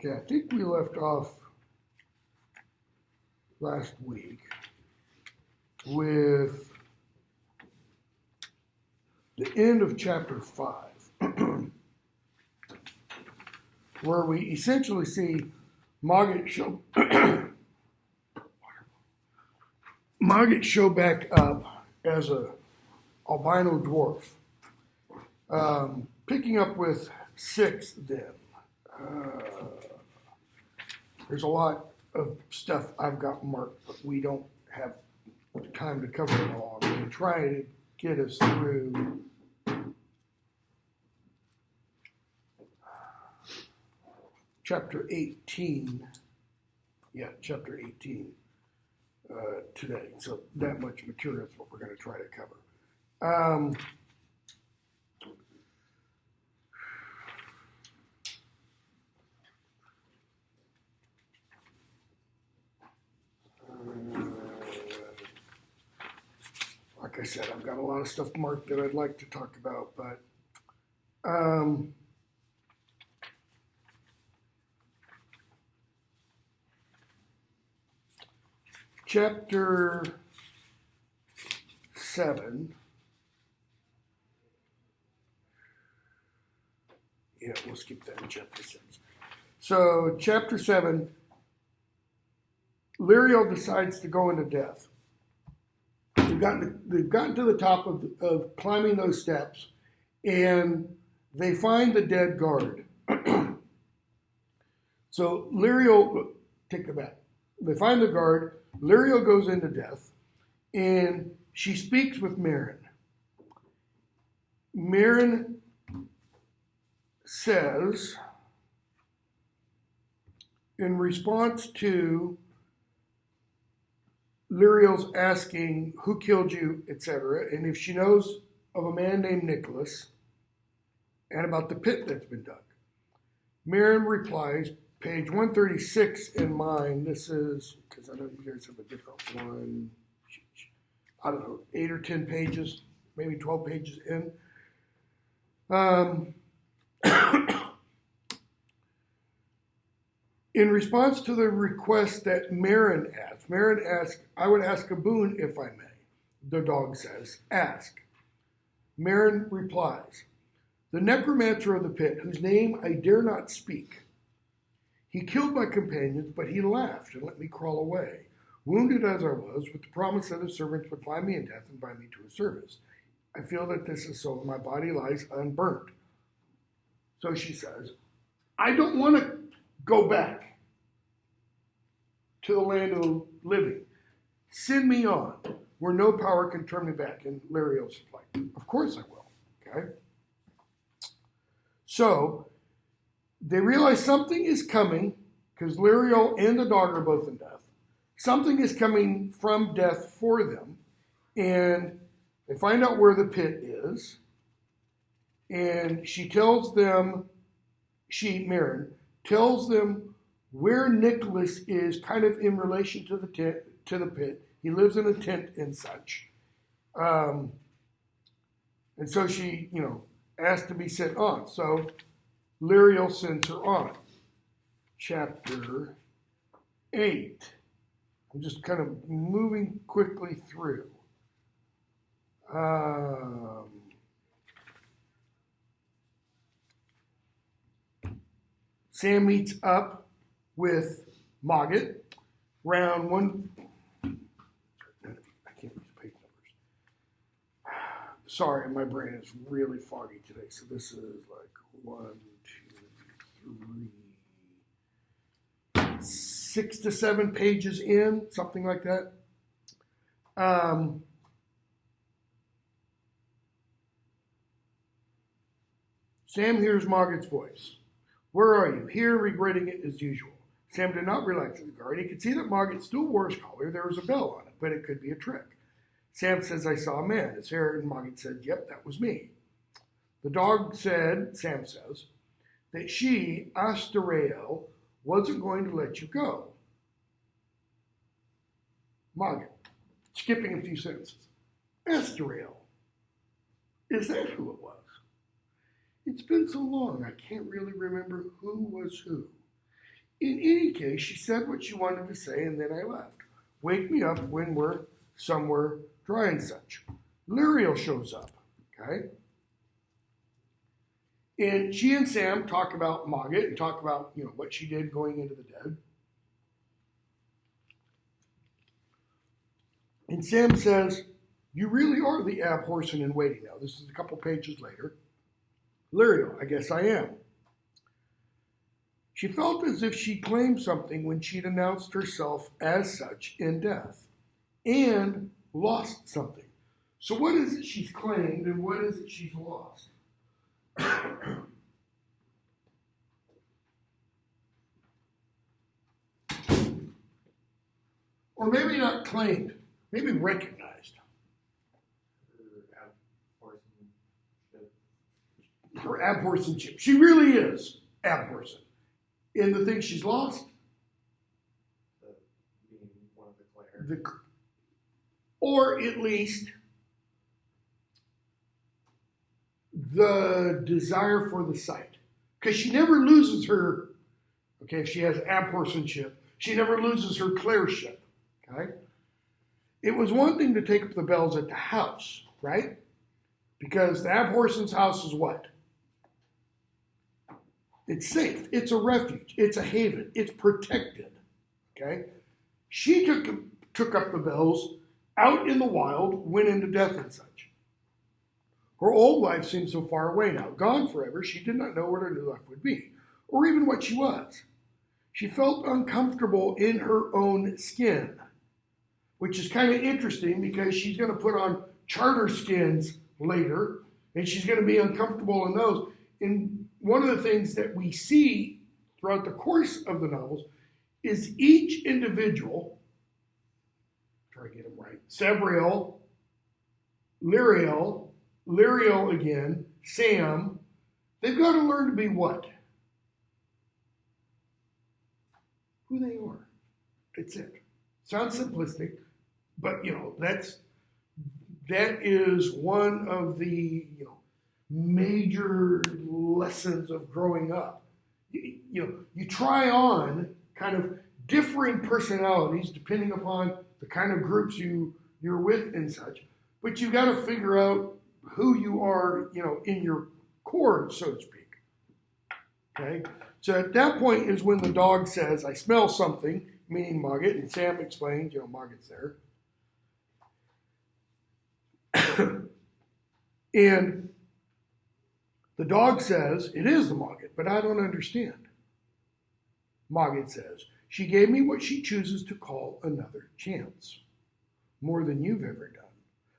Okay, I think we left off last week with the end of chapter 5, where we essentially see Mogget show back up as a albino dwarf. Picking up with 6 then. There's a lot of stuff I've got marked, but we don't have time to cover it all. I'm going to try to get us through chapter 18. Yeah, chapter 18 today. So that much material is what we're going to try to cover. Like I said, I've got a lot of stuff marked that I'd like to talk about, but chapter 7. Yeah, we'll skip that in chapter 6. So, chapter 7, Liriel decides to go into death. They've gotten to the top of climbing those steps, and they find the dead guard. So Liriel, take it back. They find the guard. Liriel goes into death, and she speaks with Merrin. Merrin says, in response to Liriel's asking who killed you, etc., and if she knows of a man named Nicholas, and about the pit that's been dug. Merrin replies, page 136 in mine, this is, because I know you guys have a different one, I don't know, 8 or 10 pages, maybe 12 pages in. In response to the request that Merrin asked, I would ask a boon if I may. The dog says, ask. Merrin replies, the necromancer of the pit, whose name I dare not speak. He killed my companions, but he laughed and let me crawl away, wounded as I was, with the promise that his servants would find me in death and bind me to his service. I feel that this is so, and my body lies unburnt. So she says, I don't want to go back to the land of the living. Send me on, where no power can turn me back. And Liriel's like, of course I will. Okay? So they realize something is coming, because Liriel and the dog are both in death. Something is coming from death for them. And they find out where the pit is. And she tells them, Merrin, tells them where Nicholas is kind of in relation to the pit. He lives in a tent and such. And so she, asked to be sent on. So Liriel sends her on. Chapter 8. I'm just kind of moving quickly through. Sam meets up with Mogget round one. I can't use page numbers. Sorry, my brain is really foggy today. So this is like 1, 2, 3, 6 to 7 pages in, something like that. Sam hears Mogget's voice. Where are you? Here, regretting it as usual. Sam did not relax at the guard. He could see that Mogget still wore his collar. There was a bell on it, but it could be a trick. Sam says, I saw a man. His hair, and Mogget said, yep, that was me. The dog said, Sam says, that she, Astarael, wasn't going to let you go. Mogget, skipping a few sentences. Astarael, is that who it was? It's been so long, I can't really remember who was who. In any case, she said what she wanted to say, and then I left. Wake me up when we're somewhere dry and such. Liriel shows up, okay? And she and Sam talk about Mogget and talk about, what she did going into the dead. And Sam says, you really are the Abhorsen in waiting now. This is a couple pages later. Liriel, I guess I am. She felt as if she claimed something when she'd announced herself as such in death, and lost something. So what is it she's claimed, and what is it she's lost? Or maybe not claimed, maybe recognized. Her abhorsenship. She really is abhorsen. In the thing she's lost? Being one of the Claire. Or at least the desire for the sight. Because she never loses her, if she has abhorsenship, she never loses her Claireship. Okay? It was one thing to take up the bells at the house, right? Because the Abhorsen's house is what? It's safe. It's a refuge. It's a haven. It's protected. Okay? She took up the bells out in the wild, went into death and such. Her old life seemed so far away now. Gone forever, she did not know what her new life would be, or even what she was. She felt uncomfortable in her own skin, which is kind of interesting because she's going to put on charter skins later, and she's going to be uncomfortable in those. And one of the things that we see throughout the course of the novels is each individual, try to get them right, Sabriel, Liriel again, Sam, they've got to learn to be what? Who they are. That's it. Sounds simplistic, but that is one of the major lessons of growing up. You try on kind of differing personalities depending upon the kind of groups you're with and such, but you got to figure out who you are, in your core, so to speak. Okay? So at that point is when the dog says, I smell something, meaning Mogget, and Sam explains, Mogget's there. And the dog says, it is the Mogget, but I don't understand. Mogget says, she gave me what she chooses to call another chance. More than you've ever done.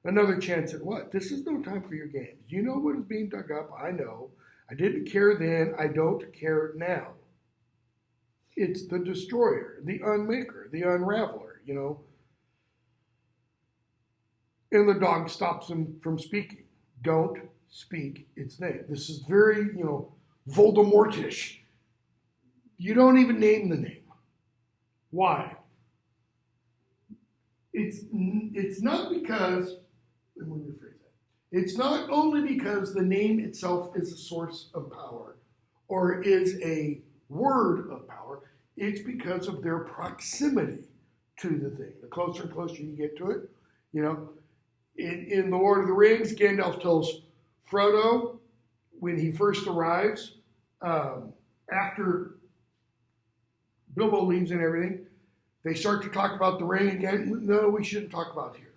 Another chance at what? This is no time for your games. You know what is being dug up? I know. I didn't care then. I don't care now. It's the destroyer, the unmaker, the unraveler, And the dog stops him from speaking. Don't speak its name. This is very, Voldemortish. You don't even name the name. Why? It's not because, let me rephrase that. It's not only because the name itself is a source of power or is a word of power, it's because of their proximity to the thing. The closer and closer you get to it, in The Lord of the Rings, Gandalf tells Frodo when he first arrives, after Bilbo leaves and everything, they start to talk about the ring again. No, we shouldn't talk about here.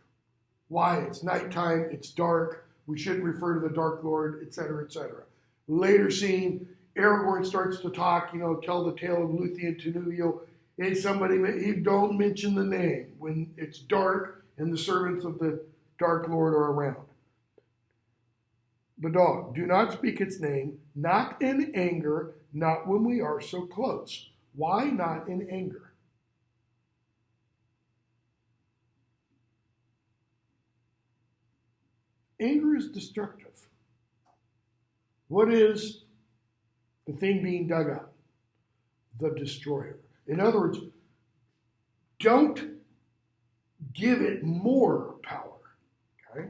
Why? It's nighttime, it's dark, we shouldn't refer to the Dark Lord, etc., etc. Later scene, Aragorn starts to talk, tell the tale of Luthien to Nuviel, and you don't mention the name when it's dark and the servants of the Dark Lord are around. The dog, do not speak its name, not in anger, not when we are so close. Why not in anger? Anger is destructive. What is the thing being dug up? The destroyer. In other words, don't give it more power. Okay?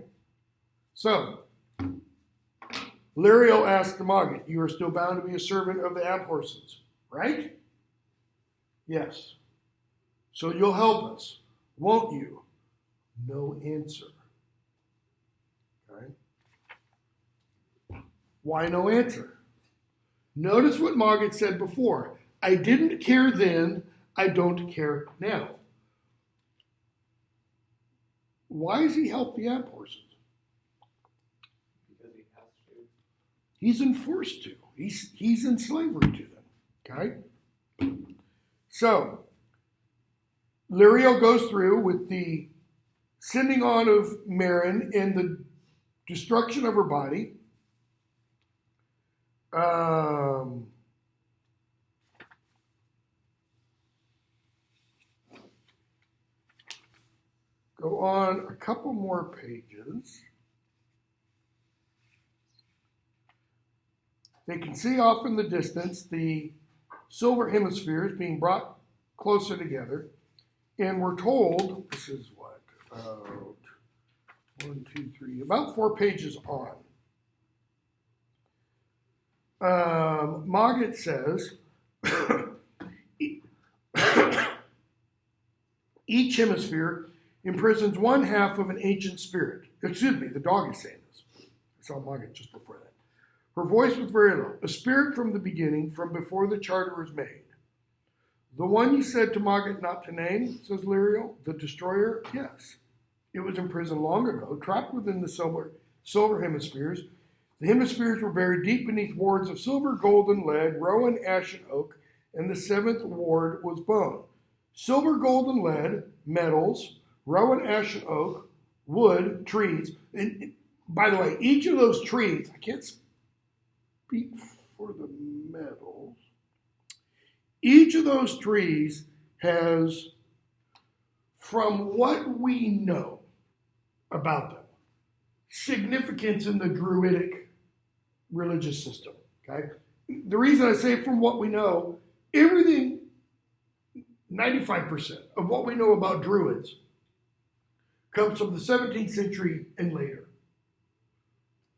So, Liriel asked the Mogget, you are still bound to be a servant of the Abhorsens, right? Yes. So you'll help us, won't you? No answer. Okay. Why no answer? Notice what Margaret said before. I didn't care then, I don't care now. Why does he help the ant horses? Because he has to. He's enforced to. He's in slavery to them. Okay? So, Liriel goes through with the sending on of Marin and the destruction of her body. Go on a couple more pages. They can see off in the distance the silver hemispheres being brought closer together. And we're told, this is what, about 4 pages on. Mogget says, each hemisphere imprisons one half of an ancient spirit. Excuse me, the dog is saying this. I saw Mogget just before that. Her voice was very low. A spirit from the beginning, from before the charter was made. The one you said to Mogget not to name, says Liriel, the destroyer, yes. It was imprisoned long ago, trapped within the silver hemispheres. The hemispheres were buried deep beneath wards of silver, gold, and lead, rowan, ash, and oak, and the 7th ward was bone. Silver, gold, and lead, metals, rowan, ash, and oak, wood, trees. And by the way, each of those trees, I can't speak for the metals. Each of those trees has, from what we know about them, significance in the Druidic religious system. Okay? The reason I say from what we know, everything, 95% of what we know about Druids comes from the 17th century and later.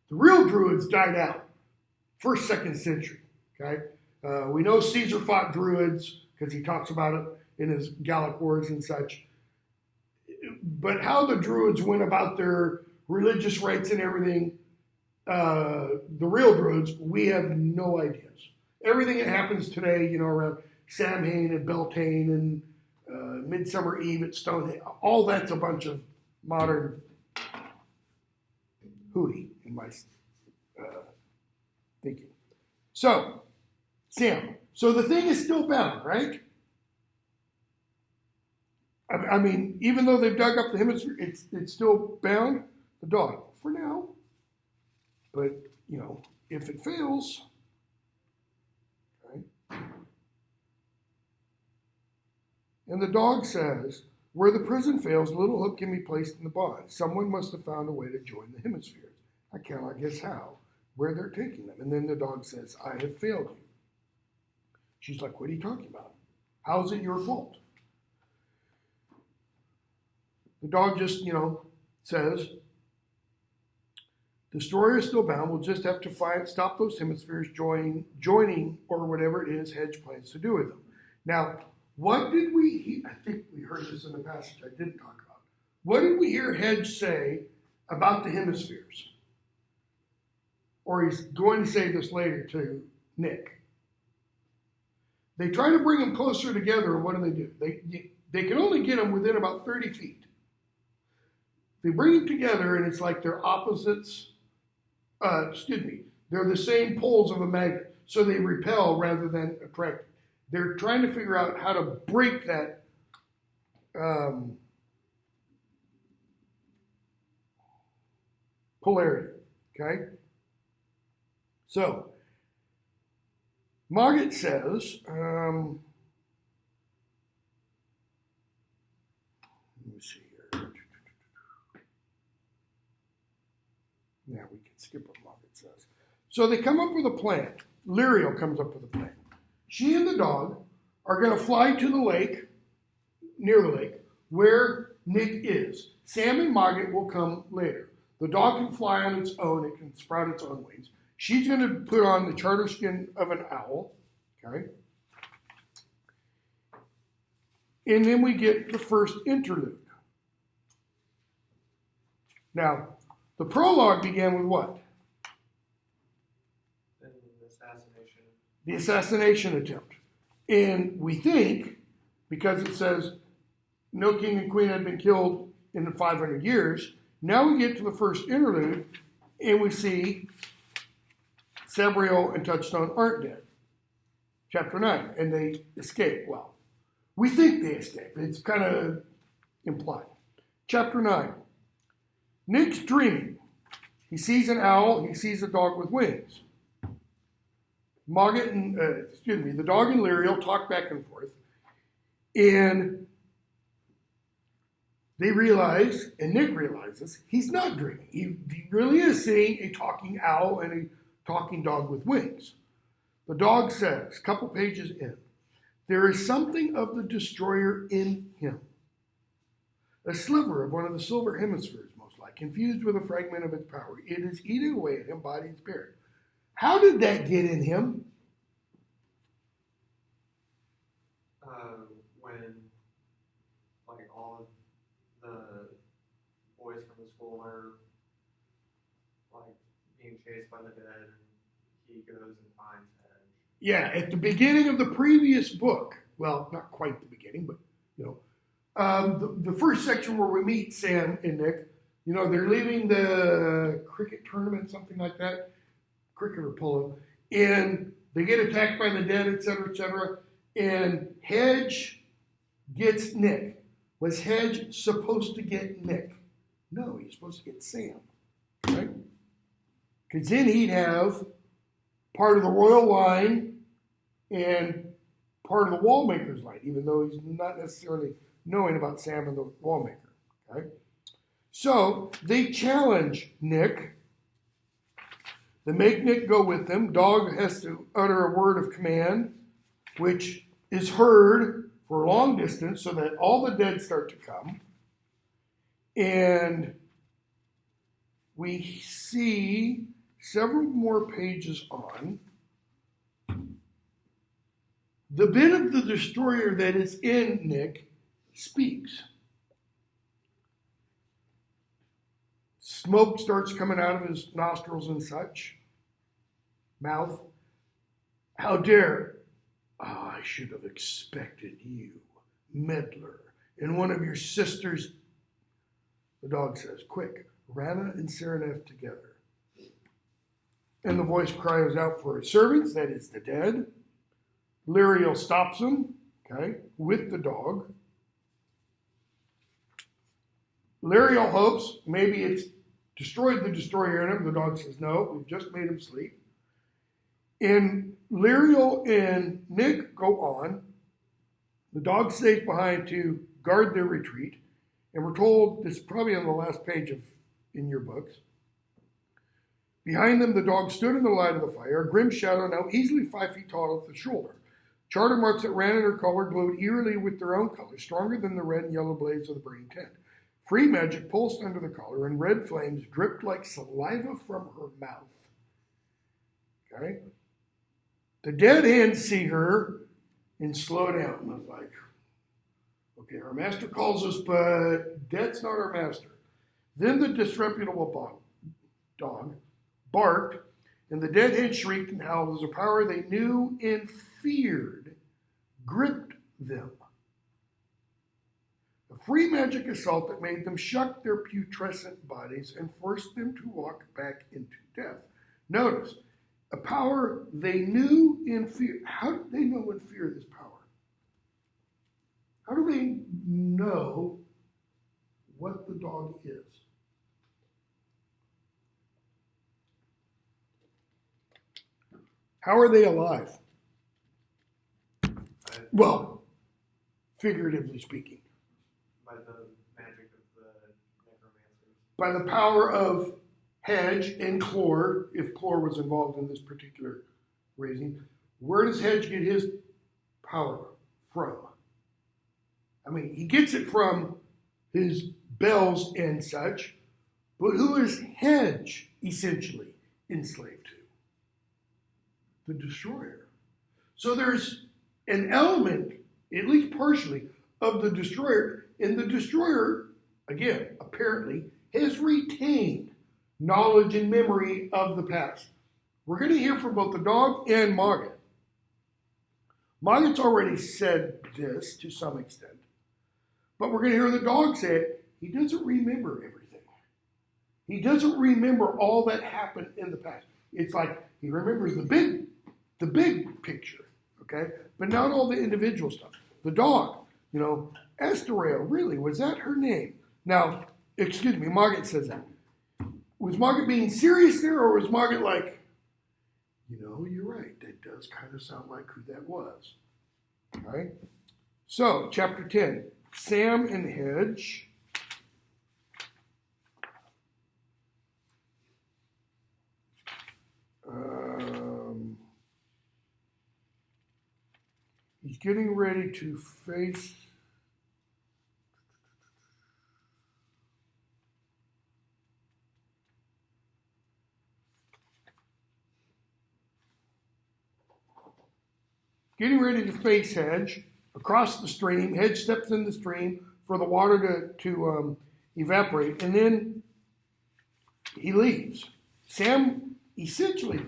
The real Druids died out, 1st, 2nd century. Okay? We know Caesar fought Druids because he talks about it in his Gallic Wars and such. But how the Druids went about their religious rites and everything, the real Druids, we have no ideas. Everything that happens today, around Samhain and Beltane and Midsummer Eve at Stonehenge, all that's a bunch of modern hooey in my thinking. So, Sam, so the thing is still bound, right? I mean, even though they've dug up the hemisphere, it's still bound, the dog, for now. But, if it fails, right? And the dog says, where the prison fails, a little hook can be placed in the bond. Someone must have found a way to join the hemispheres. I cannot guess how, where they're taking them. And then the dog says, I have failed you. She's like, what are you talking about? How is it your fault? The dog just, says, destroyer is still bound. We'll just have to stop those hemispheres joining, or whatever it is Hedge plans to do with them. Now, what did I think we heard this in the passage I didn't talk about. What did we hear Hedge say about the hemispheres? Or he's going to say this later to Nick. They try to bring them closer together, and what do? They can only get them within about 30 feet. They bring them together, and it's like they're opposites. They're the same poles of a magnet, so they repel rather than attract. They're trying to figure out how to break that polarity. Okay? So, Margaret says, let me see here. Now we can skip what Margaret says. So they come up with a plan. Liriel comes up with a plan. She and the dog are going to fly to the lake, near the lake, where Nick is. Sam and Margaret will come later. The dog can fly on its own. It can sprout its own wings. She's going to put on the charter skin of an owl, okay? And then we get the first interlude. Now, the prologue began with what? An assassination. The assassination attempt. And we think, because it says no king and queen had been killed in the 500 years, now we get to the first interlude and we see Sabriel and Touchstone aren't dead. Chapter 9, and they escape. Well, we think they escape. It's kind of implied. Chapter 9. Nick's dreaming. He sees an owl. He sees a dog with wings. The dog and Lyriel talk back and forth. And they realize, and Nick realizes, he's not dreaming. He really is seeing a talking owl and a talking dog with wings. The dog says, a couple pages in, there is something of the destroyer in him. A sliver of one of the silver hemispheres, most like, confused with a fragment of its power. It is eating away at him, body and spirit. How did that get in him? When, like, all of the boys from the school are, like, being chased by the dead, and he goes and finds Hedge. Yeah, at the beginning of the previous book, well, not quite the beginning, but, the first section where we meet Sam and Nick, they're leaving the cricket tournament, something like that, cricket or polo, and they get attacked by the dead, etc., and Hedge gets Nick. Was Hedge supposed to get Nick? No, he's supposed to get Sam, right? Because then he'd have part of the royal line and part of the wallmaker's line, even though he's not necessarily knowing about Sam and the wallmaker, okay? So they challenge Nick. They make Nick go with them. Dog has to utter a word of command, which is heard for a long distance so that all the dead start to come. And we see several more pages on the bit of the destroyer that is in Nick speaks. Smoke starts coming out of his nostrils and such. Mouth. How dare. I should have expected you, meddler, and one of your sisters. The dog says, quick, Rana and Sereneth together. And the voice cries out for his servants, that is the dead. Lyriel stops him, okay, with the dog. Lyriel hopes maybe it's destroyed the destroyer in him. The dog says, no, we've just made him sleep. And Lyriel and Nick go on. The dog stays behind to guard their retreat. And we're told, this is probably on the last page in your books. Behind them, the dog stood in the light of the fire, a grim shadow now easily 5 feet tall at the shoulder. Charter marks that ran in her collar glowed eerily with their own color, stronger than the red and yellow blades of the burning tent. Free magic pulsed under the collar, and red flames dripped like saliva from her mouth. Okay? The dead hands see her and slow down. I was like, okay, our master calls us, but that's not our master. Then the disreputable dog barked, and the dead head shrieked and howled as a power they knew and feared gripped them. A free magic assault that made them shuck their putrescent bodies and forced them to walk back into death. Notice, a power they knew and feared. How did they know and fear this power? How do they know what the dog is? How are they alive? Well, figuratively speaking. By the magic of the necromancers. By the power of Hedge and Clore, if Clore was involved in this particular raising. Where does Hedge get his power from? I mean, he gets it from his bells and such, but who is Hedge essentially enslaved to? The destroyer. So there's an element, at least partially, of the destroyer. And the destroyer, again, apparently, has retained knowledge and memory of the past. We're going to hear from both the dog and Mogget. Mogget's already said this to some extent, but we're going to hear the dog say it. He doesn't remember everything. He doesn't remember all that happened in the past. It's like he remembers the big picture, okay? But not all the individual stuff. The dog, Estoril, really, was that her name? Now, excuse me, Mogget says that. Was Mogget being serious there, or was Mogget like, you're right, that does kind of sound like who that was. All right? So, chapter 10, Sam and Hedge. He's getting ready to face Hedge across the stream. Hedge steps in the stream for the water to evaporate, and then he leaves. Sam essentially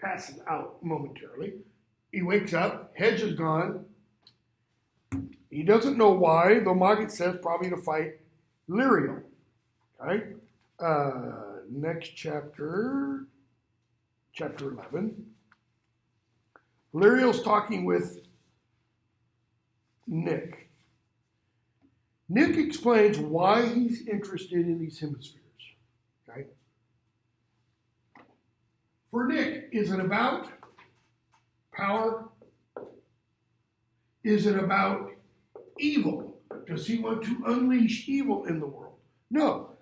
passes out momentarily. He wakes up. Hedge is gone. He doesn't know why, though Mogget says probably to fight Lyriel. Okay? Next chapter, chapter 11. Lyriel's talking with Nick. Nick explains why he's interested in these hemispheres. Okay? For Nick, is it about power? Is it about evil? Does he want to unleash evil in the world? No.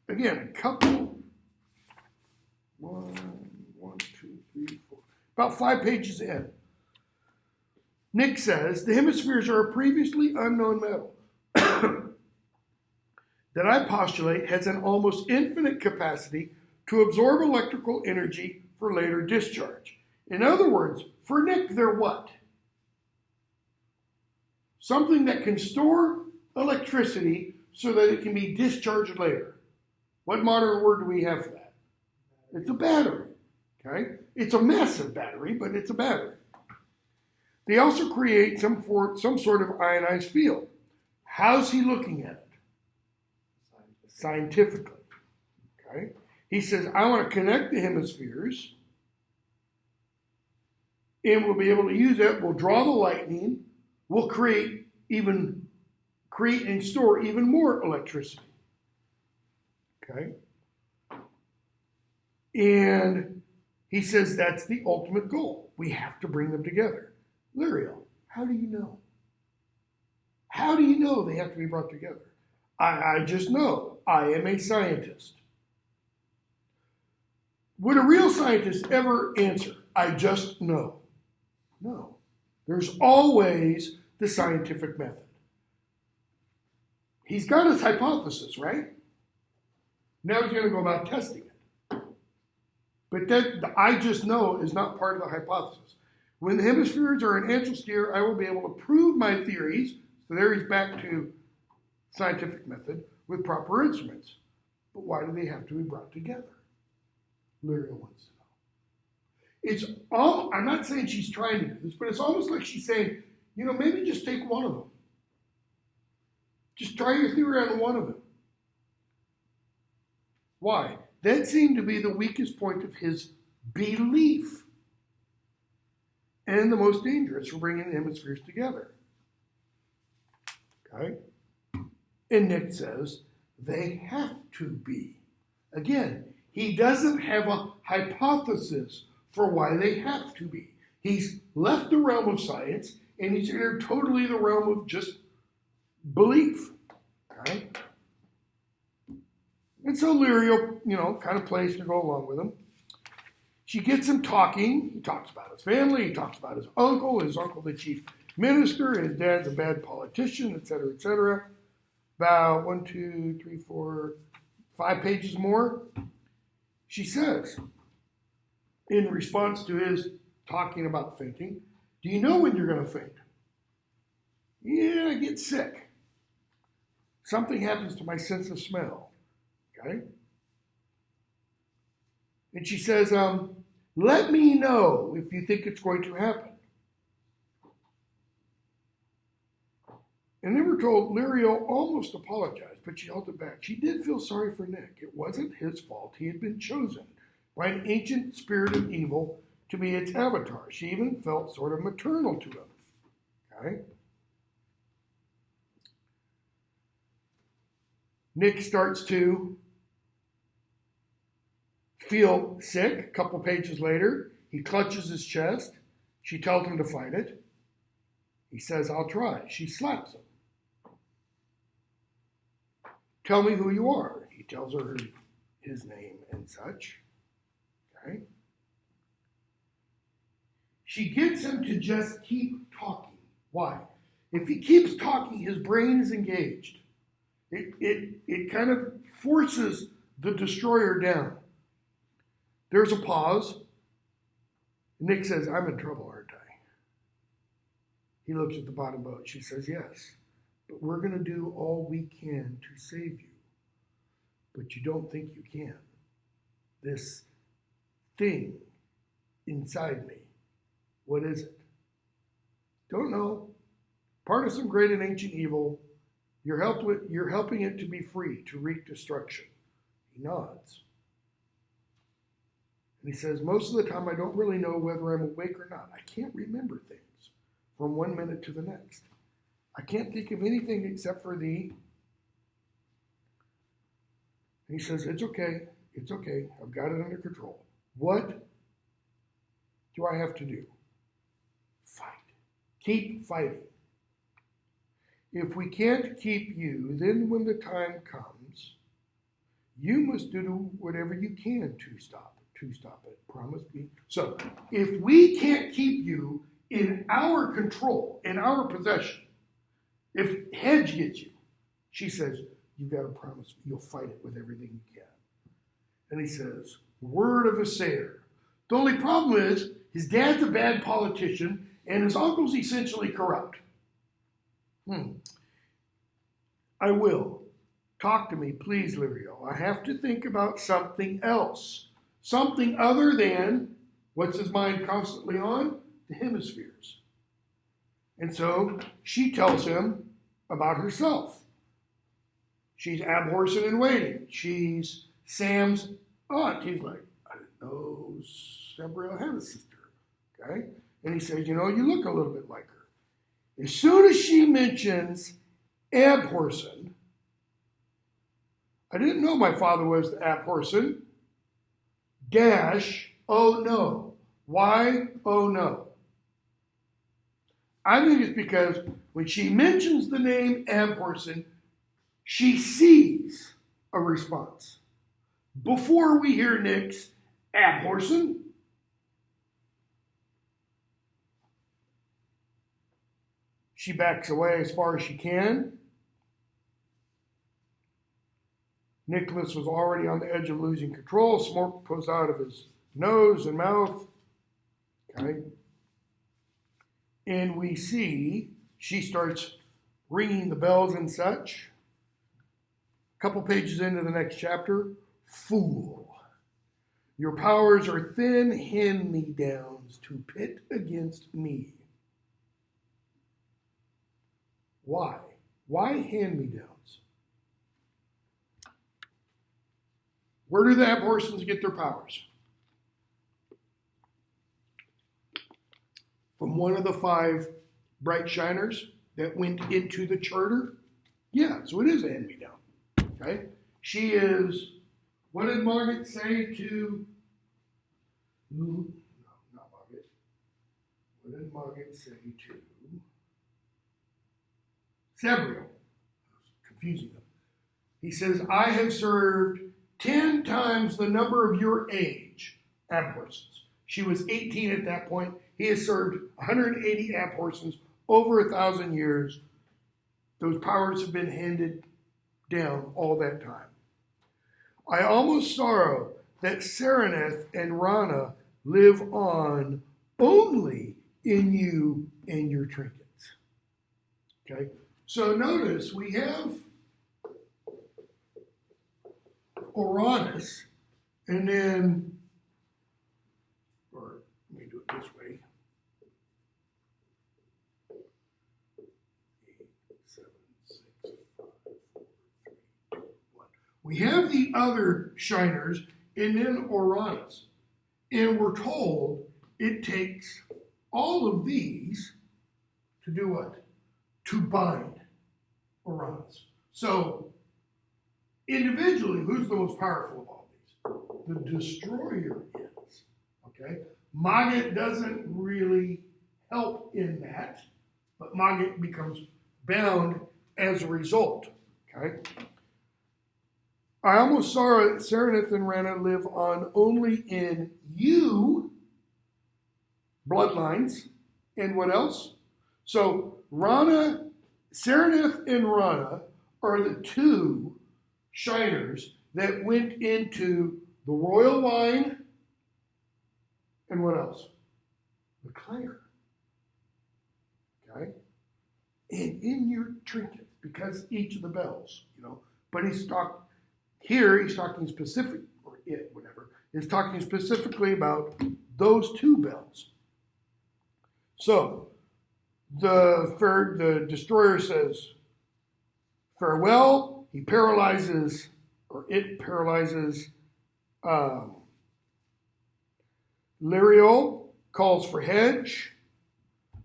Again, a couple, one, two, three, four, about 5 pages in. Nick says, the hemispheres are a previously unknown metal that I postulate has an almost infinite capacity to absorb electrical energy for later discharge. In other words, for Nick, they're what? Something that can store electricity so that it can be discharged later. What modern word do we have for that? It's a battery. Okay? It's a massive battery, but it's a battery. They also create some sort of ionized field. How's he looking at it? Scientifically. Okay? He says, I want to connect the hemispheres, and we'll be able to use it. We'll draw the lightning. We'll create and store even more electricity. Okay? And he says that's the ultimate goal. We have to bring them together. Lyriel, how do you know? How do you know they have to be brought together? I just know. I am a scientist. Would a real scientist ever answer, I just know? No. There's always the scientific method. He's got his hypothesis, right? Now he's going to go about testing it. But that I just know is not part of the hypothesis. When the hemispheres are in ancestral, I will be able to prove my theories. So there he's back to scientific method with proper instruments. But why do they have to be brought together? Lyriel wants to know. It's all, I'm not saying she's trying to do this, but it's almost like she's saying, maybe just take one of them. Just try your theory on one of them. Why? That seemed to be the weakest point of his belief. And the most dangerous for bringing the hemispheres together. Okay? And Nick says, they have to be. Again, he doesn't have a hypothesis for why they have to be. He's left the realm of science, and he's entered totally the realm of just belief. Okay? And so Lyriel, kind of plays to go along with him. She gets him talking. He talks about his family. He talks about his uncle the chief minister, his dad's a bad politician, etc., etc. About 1, 2, 3, 4, 5 pages more. She says, in response to his talking about fainting, do you know when you're going to faint? Yeah, I get sick. Something happens to my sense of smell. Okay? And she says, let me know if you think it's going to happen. And they were told Lirio almost apologized, but she held it back. She did feel sorry for Nick. It wasn't his fault. He had been chosen by an ancient spirit of evil to be its avatar. She even felt sort of maternal to him. Okay? Nick starts to feel sick. A couple pages later, he clutches his chest. She tells him to fight it. He says, I'll try. She slaps him. Tell me who you are. He tells her his name and such. Okay? She gets him to just keep talking. Why? If he keeps talking, his brain is engaged. It kind of forces the destroyer down. There's a pause. Nick says, I'm in trouble, aren't I? He looks at the bottom boat. She says, yes, but we're going to do all we can to save you. But you don't think you can. This thing inside me, what is it? Don't know. Part of some great and ancient evil. You're helping it to be free, to wreak destruction. He nods. And he says, most of the time I don't really know whether I'm awake or not. I can't remember things from 1 minute to the next. I can't think of anything except for thee. And he says, it's okay. It's okay. I've got it under control. What do I have to do? Fight. Keep fighting. If we can't keep you, then when the time comes, you must do whatever you can to stop it. Promise me. So, if we can't keep you in our control, in our possession, if Hedge gets you, she says, you've got to promise me you'll fight it with everything you can. And he says, word of a sailor. The only problem is his dad's a bad politician and his uncle's essentially corrupt. I will. Talk to me, please, Lirio. I have to think about something else. Something other than, what's his mind constantly on? The hemispheres. And so she tells him about herself. She's Abhorsen in waiting. She's Sam's aunt. He's like, I didn't know Sabriel had a sister. Okay? And he says, you look a little bit like her. As soon as she mentions Abhorsen, I didn't know my father was the Abhorsen. Oh no. Why? Oh no. I think it's because when she mentions the name Abhorsen, she sees a response. Before we hear Nick's Abhorsen, she backs away as far as she can. Nicholas was already on the edge of losing control. Smoke goes out of his nose and mouth. Okay. And we see she starts ringing the bells and such. A couple pages into the next chapter, fool. Your powers are thin hand-me-downs to pit against me. Why? Why hand-me-downs? Where do the Abhorsens get their powers? From one of the 5 bright shiners that went into the charter? Yeah, so it is a hand-me-down. Okay? She is, what did Margaret say to, no, not Margaret. What did Margaret say to Sabriel? Confusing them. He says, I have served 10 times the number of your age, Abhorsens. She was 18 at that point. He has served 180 Abhorsens over 1,000 years. Those powers have been handed down all that time. I almost sorrow that Sereneth and Rana live on only in you and your trinkets. Okay, so notice we have Uranus, and then, or let me do it this way. 8, 7, 6, 5, 4, 3, 2, 1. We have the other shiners, and then Uranus. And we're told it takes all of these to do what? To bind Uranus. So, individually, who's the most powerful of all these? The destroyer is. Okay? Magat doesn't really help in that, but Magat becomes bound as a result. Okay? I almost saw Serenith and Rana live on only in you bloodlines. And what else? So Rana, Serenith and Rana are the two shiners that went into the royal line and what else? The clare. Okay? And in your trinket, because each of the bells, but he's talking specific, or it, whatever, is talking specifically about those two bells. So, the destroyer says farewell. He paralyzes, or it paralyzes Liriel, calls for Hedge.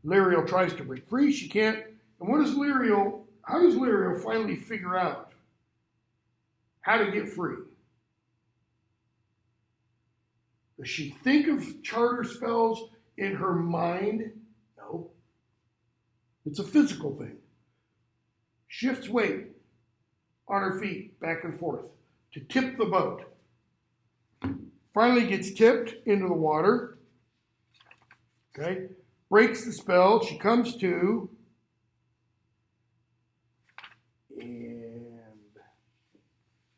Liriel tries to break free. She can't. And how does Liriel finally figure out how to get free? Does she think of charter spells in her mind? No. It's a physical thing. Shifts weight on her feet back and forth to tip the boat. Finally gets tipped into the water. Okay. Breaks the spell. She comes to. And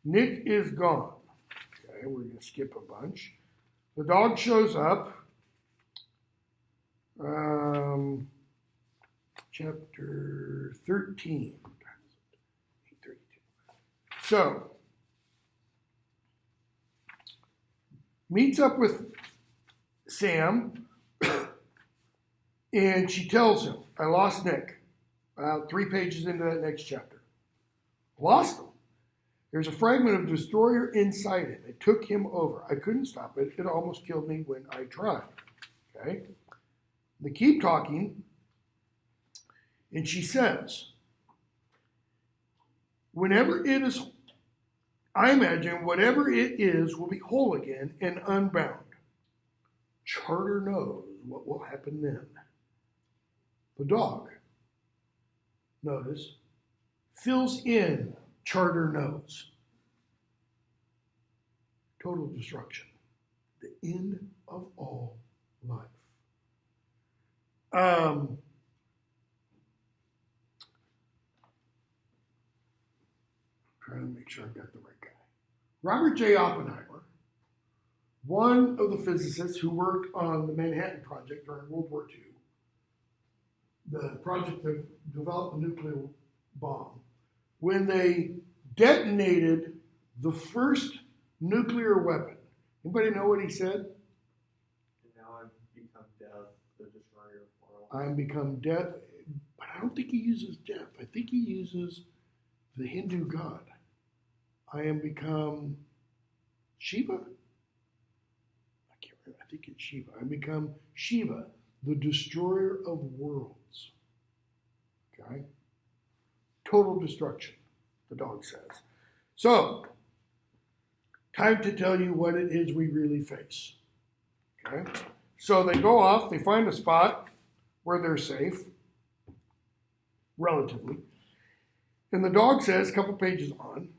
Nick is gone. Okay, we're going to skip a bunch. The dog shows up. Chapter 13. 8:32. So, meets up with Sam, and she tells him, I lost Nick. About 3 pages into that next chapter. Lost him. There's a fragment of destroyer inside him. It took him over. I couldn't stop it. It almost killed me when I tried. Okay? They keep talking, and she says, I imagine whatever it is will be whole again and unbound. Charter knows what will happen then. The dog, notice, fills in Charter knows. Total destruction. The end of all life. Trying to make sure I've got the right guy. Robert J. Oppenheimer, one of the physicists who worked on the Manhattan Project during World War II, the project that developed the nuclear bomb, when they detonated the first nuclear weapon. Anybody know what he said? And now I've become death, the destroyer of worlds. I'm become death, but I don't think he uses death. I think he uses the Hindu god. I am become Shiva? I can't remember. I think it's Shiva. I become Shiva, the destroyer of worlds. Okay? Total destruction, the dog says. So, time to tell you what it is we really face. Okay? So they go off, they find a spot where they're safe, relatively. And the dog says, a couple pages on,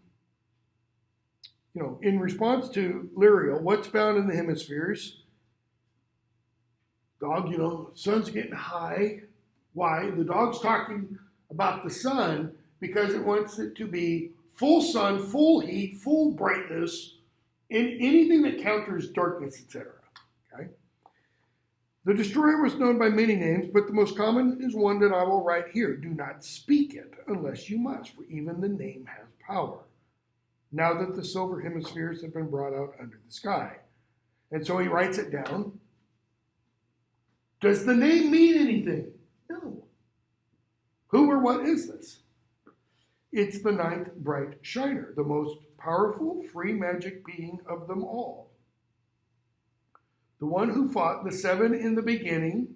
in response to Liriel, what's found in the hemispheres? Dog, sun's getting high. Why? The dog's talking about the sun because it wants it to be full sun, full heat, full brightness, and anything that counters darkness, etc. Okay? The destroyer was known by many names, but the most common is one that I will write here. Do not speak it unless you must, for even the name has power. Now that the silver hemispheres have been brought out under the sky. And so he writes it down. Does the name mean anything? No. Who or what is this? It's the ninth bright shiner, the most powerful free magic being of them all. The one who fought the seven in the beginning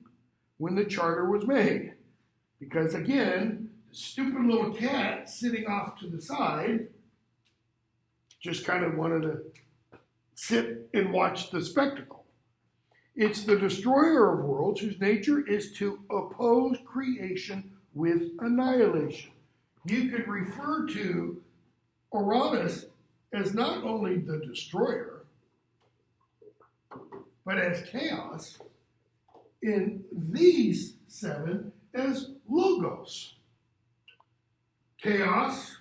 when the charter was made. Because again, the stupid little cat sitting off to the side just kind of wanted to sit and watch the spectacle. It's the destroyer of worlds whose nature is to oppose creation with annihilation. You could refer to Uranus as not only the destroyer, but as chaos, in these seven as logos. Chaos,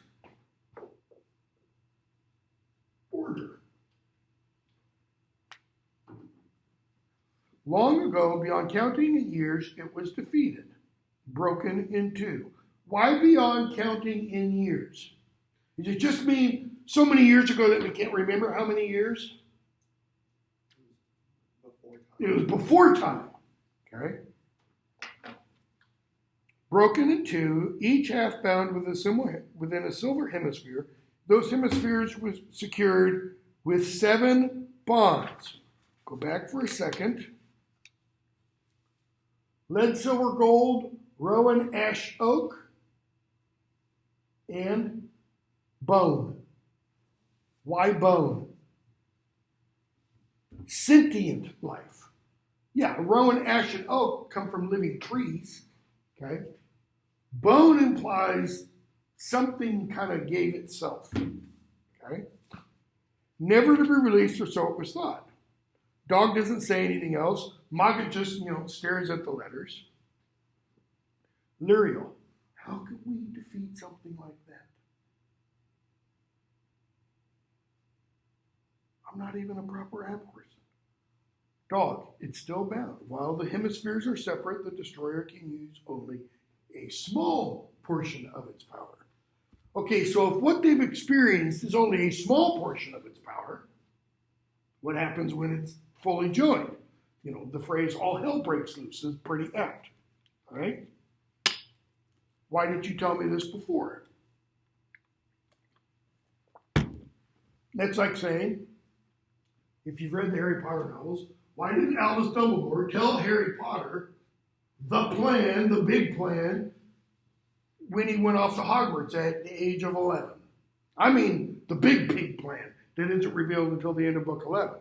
order. Long ago, beyond counting in years, it was defeated, broken in two. Why beyond counting in years? Does it just mean so many years ago that we can't remember how many years? It was before time. Okay? Broken in two, each half bound within a silver hemisphere. Those hemispheres were secured with 7 bonds. Go back for a second. Lead, silver, gold, rowan, ash, oak, and bone. Why bone? Sentient life. Yeah, rowan, ash, and oak come from living trees. Okay? Bone implies something kind of gave itself. Okay? Never to be released, or so it was thought. Dog doesn't say anything else. Maga just, stares at the letters. Liriel, how could we defeat something like that? I'm not even a proper ab person. Dog, it's still bound. While the hemispheres are separate, the destroyer can use only a small portion of its power. Okay, so if what they've experienced is only a small portion of its power, what happens when it's fully joined? The phrase all hell breaks loose is pretty apt. All right? Why didn't you tell me this before? That's like saying, if you've read the Harry Potter novels, why didn't Albus Dumbledore tell Harry Potter the plan, the big plan, when he went off to Hogwarts at the age of 11? I mean, the big plan that isn't revealed until the end of book 11.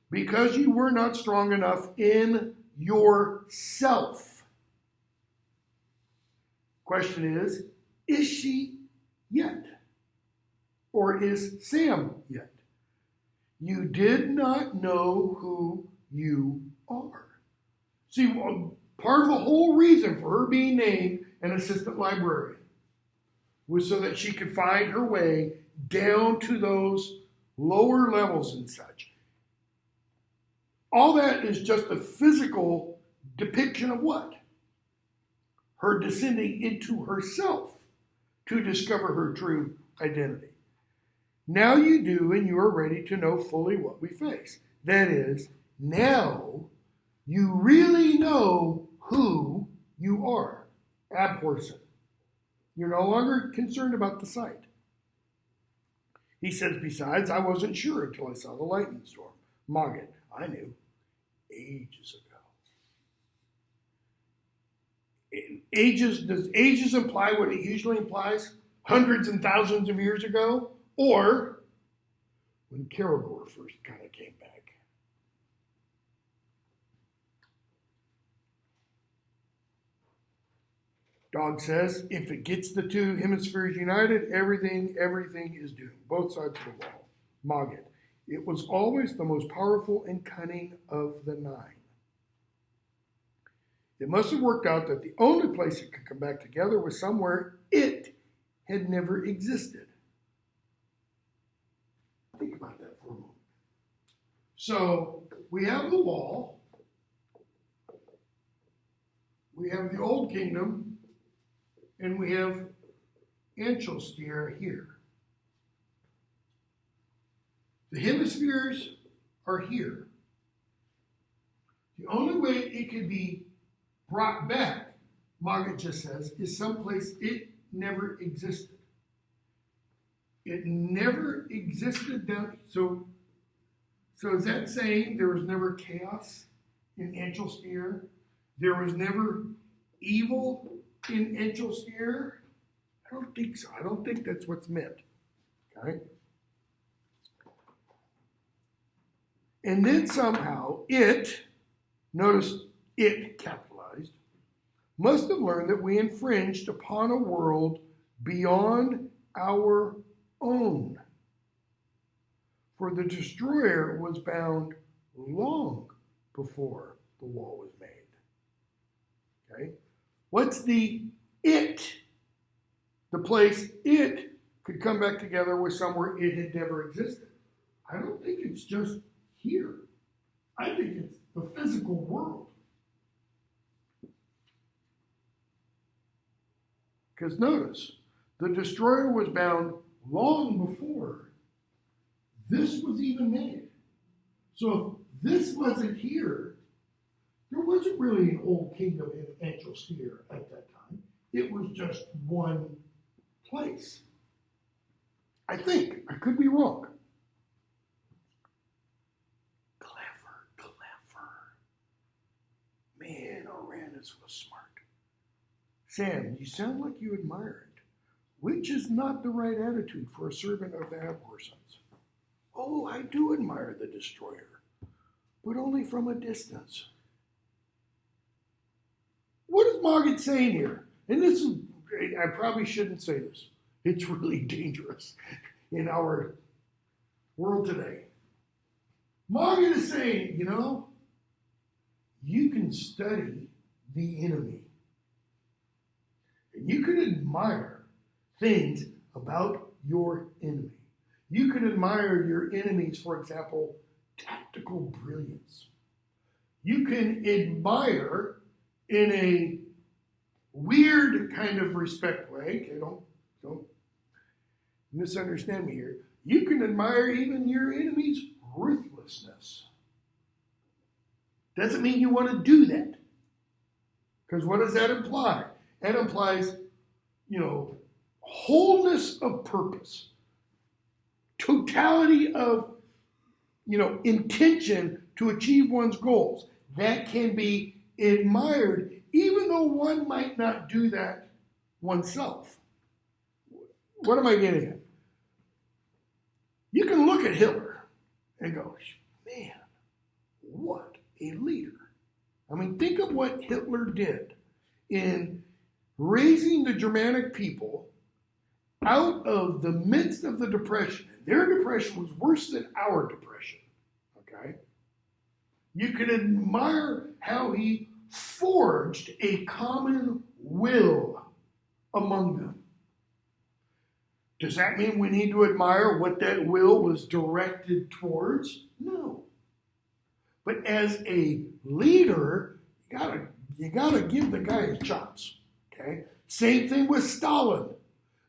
Because you were not strong enough in yourself. Question is she yet? Or is Sam yet? You did not know who you are. See, part of the whole reason for her being named an assistant librarian was so that she could find her way down to those lower levels and such. All that is just a physical depiction of what? Her descending into herself to discover her true identity. Now you do, and you are ready to know fully what we face. That is, now you really know who you are. Abhorsen. You're no longer concerned about the sight. He says, besides, I wasn't sure until I saw the lightning storm. Maggid, I knew. Ages ago. Does ages imply what it usually implies? Hundreds and thousands of years ago? Or when Karagor first kind of came back? Dog says, if it gets the two hemispheres united, everything is doomed. Both sides of the wall. Maggid. It was always the most powerful and cunning of the 9. It must have worked out that the only place it could come back together was somewhere it had never existed. Think about that for a moment. So we have the wall. we have the Old Kingdom, and we have ENGL here. The hemispheres are here. The only way it could be brought back, Margaret just says, is someplace it never existed. It never existed down. So is that saying there was never chaos in ENGL? There was never evil in ENGL? I don't think so. I don't think that's what's meant. Okay? And then somehow it, notice it capitalized, must have learned that we infringed upon a world beyond our own. For the destroyer was bound long before the wall was made. Okay? What's the it? The place it could come back together with somewhere it had never existed. I don't think it's just here. I think it's the physical world. Because notice, the destroyer was bound long before this was even made. So if this wasn't here, there wasn't really an old kingdom in ENGL at that time. It was just one place. I think. I could be wrong. Clever. Man, Uranus was smart. Sam, you sound like you admire it, which is not the right attitude for a servant of the Abhorsons. Oh, I do admire the destroyer, but only from a distance. What is Margaret saying here? And this is, I probably shouldn't say this. It's really dangerous in our world today. Margaret is saying, you can study the enemy. And you can admire things about your enemy. You can admire your enemy's, for example, tactical brilliance. You can admire in a weird kind of respect way, okay, don't misunderstand me here. You can admire even your enemy's ruthlessness. Doesn't mean you want to do that. Because what does that imply? That implies, wholeness of purpose, totality of, intention to achieve one's goals. That can be admired, even though one might not do that oneself. What am I getting at? You can look at Hitler and go, man, what a leader. I mean, think of what Hitler did in raising the Germanic people out of the midst of the Depression. Their depression was worse than our depression, okay? You can admire how he forged a common will among them. Does that mean we need to admire what that will was directed towards? No. But as a leader, you gotta give the guy his chops. Okay? Same thing with Stalin.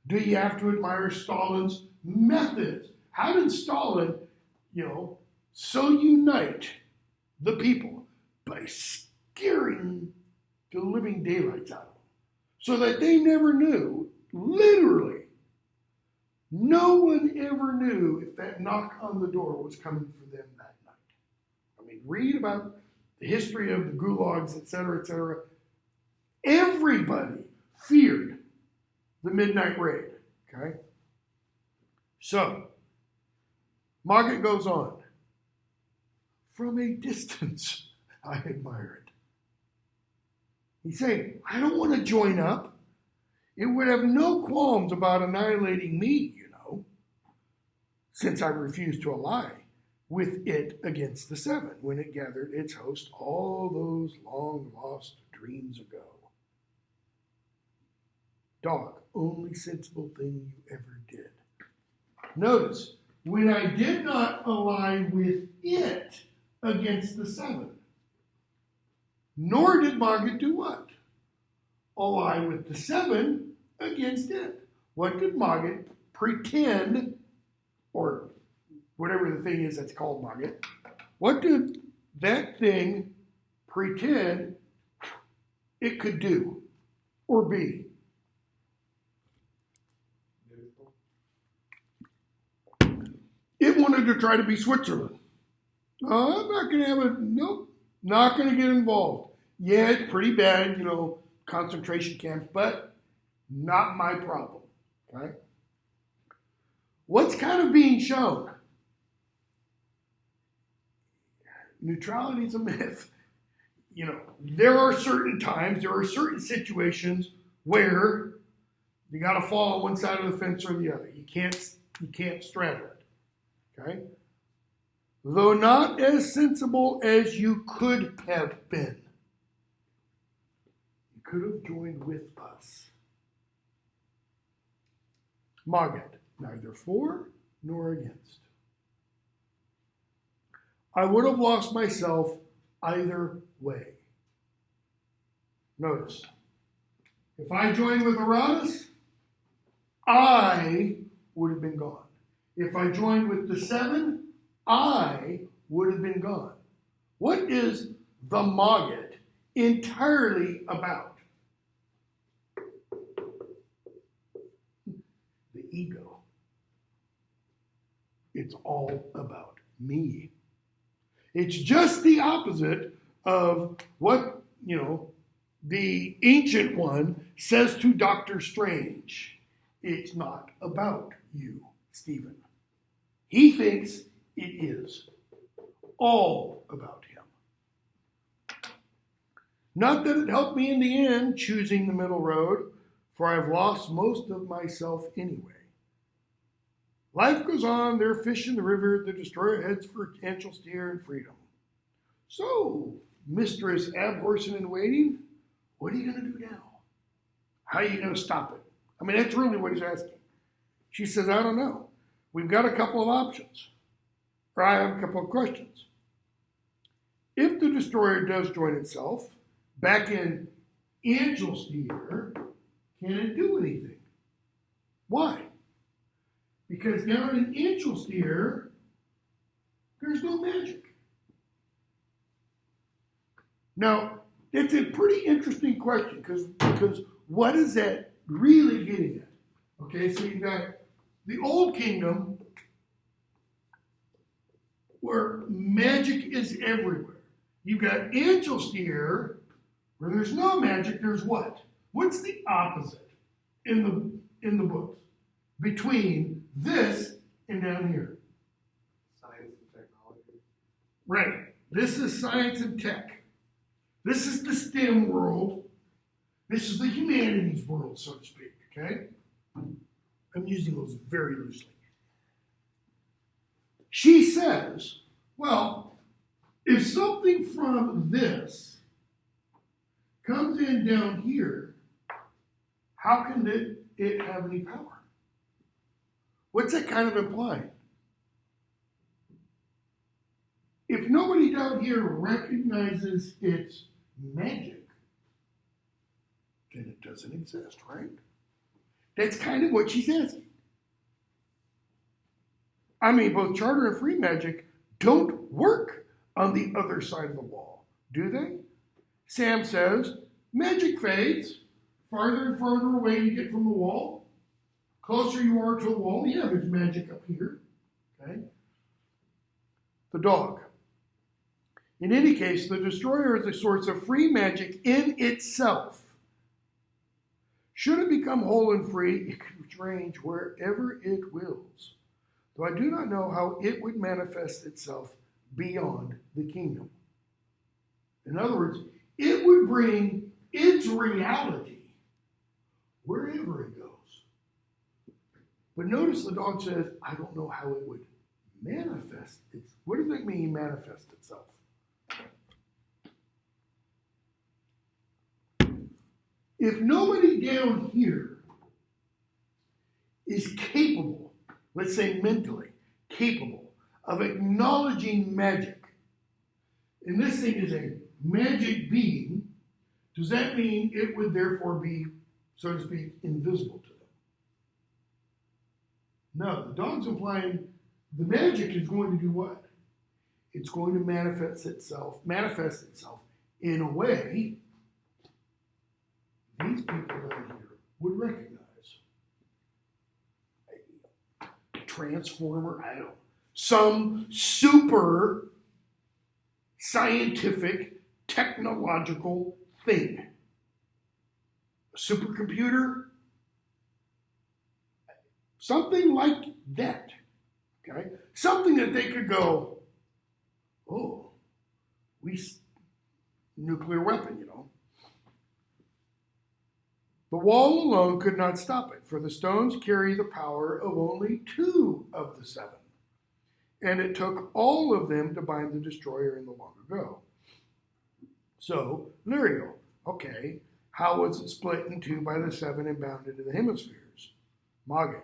Do you have to admire Stalin's methods? How did Stalin, so unite the people? By scaring the living daylights out of them. So that they never knew, literally, no one ever knew if that knock on the door was coming for them that night. I mean, read about the history of the gulags, et cetera, et cetera. Everybody feared the midnight raid, okay? So, Margaret goes on. From a distance, I admire it. He's saying, I don't want to join up. It would have no qualms about annihilating me, since I refused to ally with it against the seven when it gathered its host all those long-lost dreams ago. Dog, only sensible thing you ever did. Notice, when I did not ally with it against the seven, nor did Margaret do what? ally with the 7 against it. What did Mogget pretend, or whatever the thing is that's called Mogget, what did that thing pretend it could do or be? Neutral. It wanted to try to be Switzerland. I'm not going to have a, nope, not going to get involved. Yeah, it's pretty bad, concentration camps, but not my problem, okay? What's kind of being shown? Neutrality is a myth. There are certain times, there are certain situations where you got to fall on one side of the fence or the other. You can't straddle it, okay? Though not as sensible as you could have been. You could have joined with us. Mogget, neither for nor against. I would have lost myself either way. Notice, if I joined with Aratus, I would have been gone. If I joined with the 7, I would have been gone. What is the Mogget entirely about? The ego. It's all about me. It's just the opposite of what, the Ancient One says to Doctor Strange. It's not about you, Stephen. He thinks it is all about him. Not that it helped me in the end, choosing the middle road, for I've lost most of myself anyway. Life goes on, there are fish in the river, the destroyer heads for Angel Steer and freedom. So, Mistress Abhorsen in waiting, what are you going to do now? How are you going to stop it? I mean, that's really what he's asking. She says, I don't know. We've got a couple of options. Or I have a couple of questions. If the destroyer does join itself back in Angel Steer, can it do anything? Why? Because down in Angel Steer, there's no magic. Now, it's a pretty interesting question because what is that really getting at? Okay, so you've got the Old Kingdom where magic is everywhere. You've got Angel Steer where there's no magic, there's what? What's the opposite in the books between this and down here? Science and technology. Right. This is science and tech. This is the STEM world. This is the humanities world, so to speak, okay? I'm using those very loosely. She says, well, if something from this comes in down here, how can it have any power? What's that kind of implying? If nobody down here recognizes its magic, then it doesn't exist, right? That's kind of what she's asking. I mean, both charter and free magic don't work on the other side of the wall, do they? Sam says, magic fades. Farther and farther away you get from the wall. Closer you are to the wall, yeah, there's magic up here. Okay? The dog. In any case, the destroyer is a source of free magic in itself. Should it become whole and free, it can range wherever it wills. Though I do not know how it would manifest itself beyond the kingdom. In other words, it would bring its reality wherever it goes. But notice the dog says, I don't know how it would manifest itself. What does it mean, manifest itself? If nobody down here is capable, let's say mentally, capable of acknowledging magic, and this thing is a magic being, Does that mean it would therefore be, so to speak, invisible to them? No, the dog's implying the magic is going to do what? It's going to manifest itself in a way these people down here would recognize. A transformer, I don't know, some super scientific, technological thing. A supercomputer, something like that. Okay? Something that they could go, oh, nuclear weapon, you know. The wall alone could not stop it, for the stones carry the power of only 2 of the 7. And it took all of them to bind the destroyer in the long ago. So, Liriel, okay, how was it split in 2 by the 7 and bound into the hemispheres? Maggid,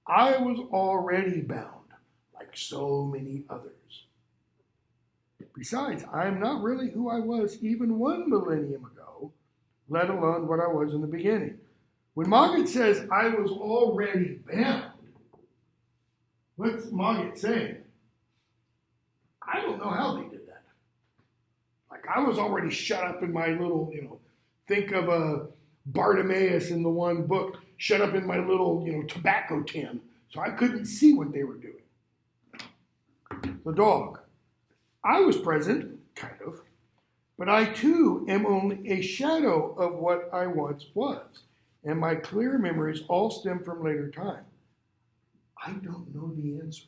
I was already bound, like so many others. Besides, I am not really who I was even 1 millennium ago, let alone what I was in the beginning. When Maggid says I was already bound, what's Maggid saying? I don't know how they did that. Like I was already shut up in my little, think of a Bartimaeus in the one book, shut up in my little, tobacco tin. So I couldn't see what they were doing. The dog. I was present, kind of, but I too am only a shadow of what I once was, and my clear memories all stem from later time. I don't know the answer.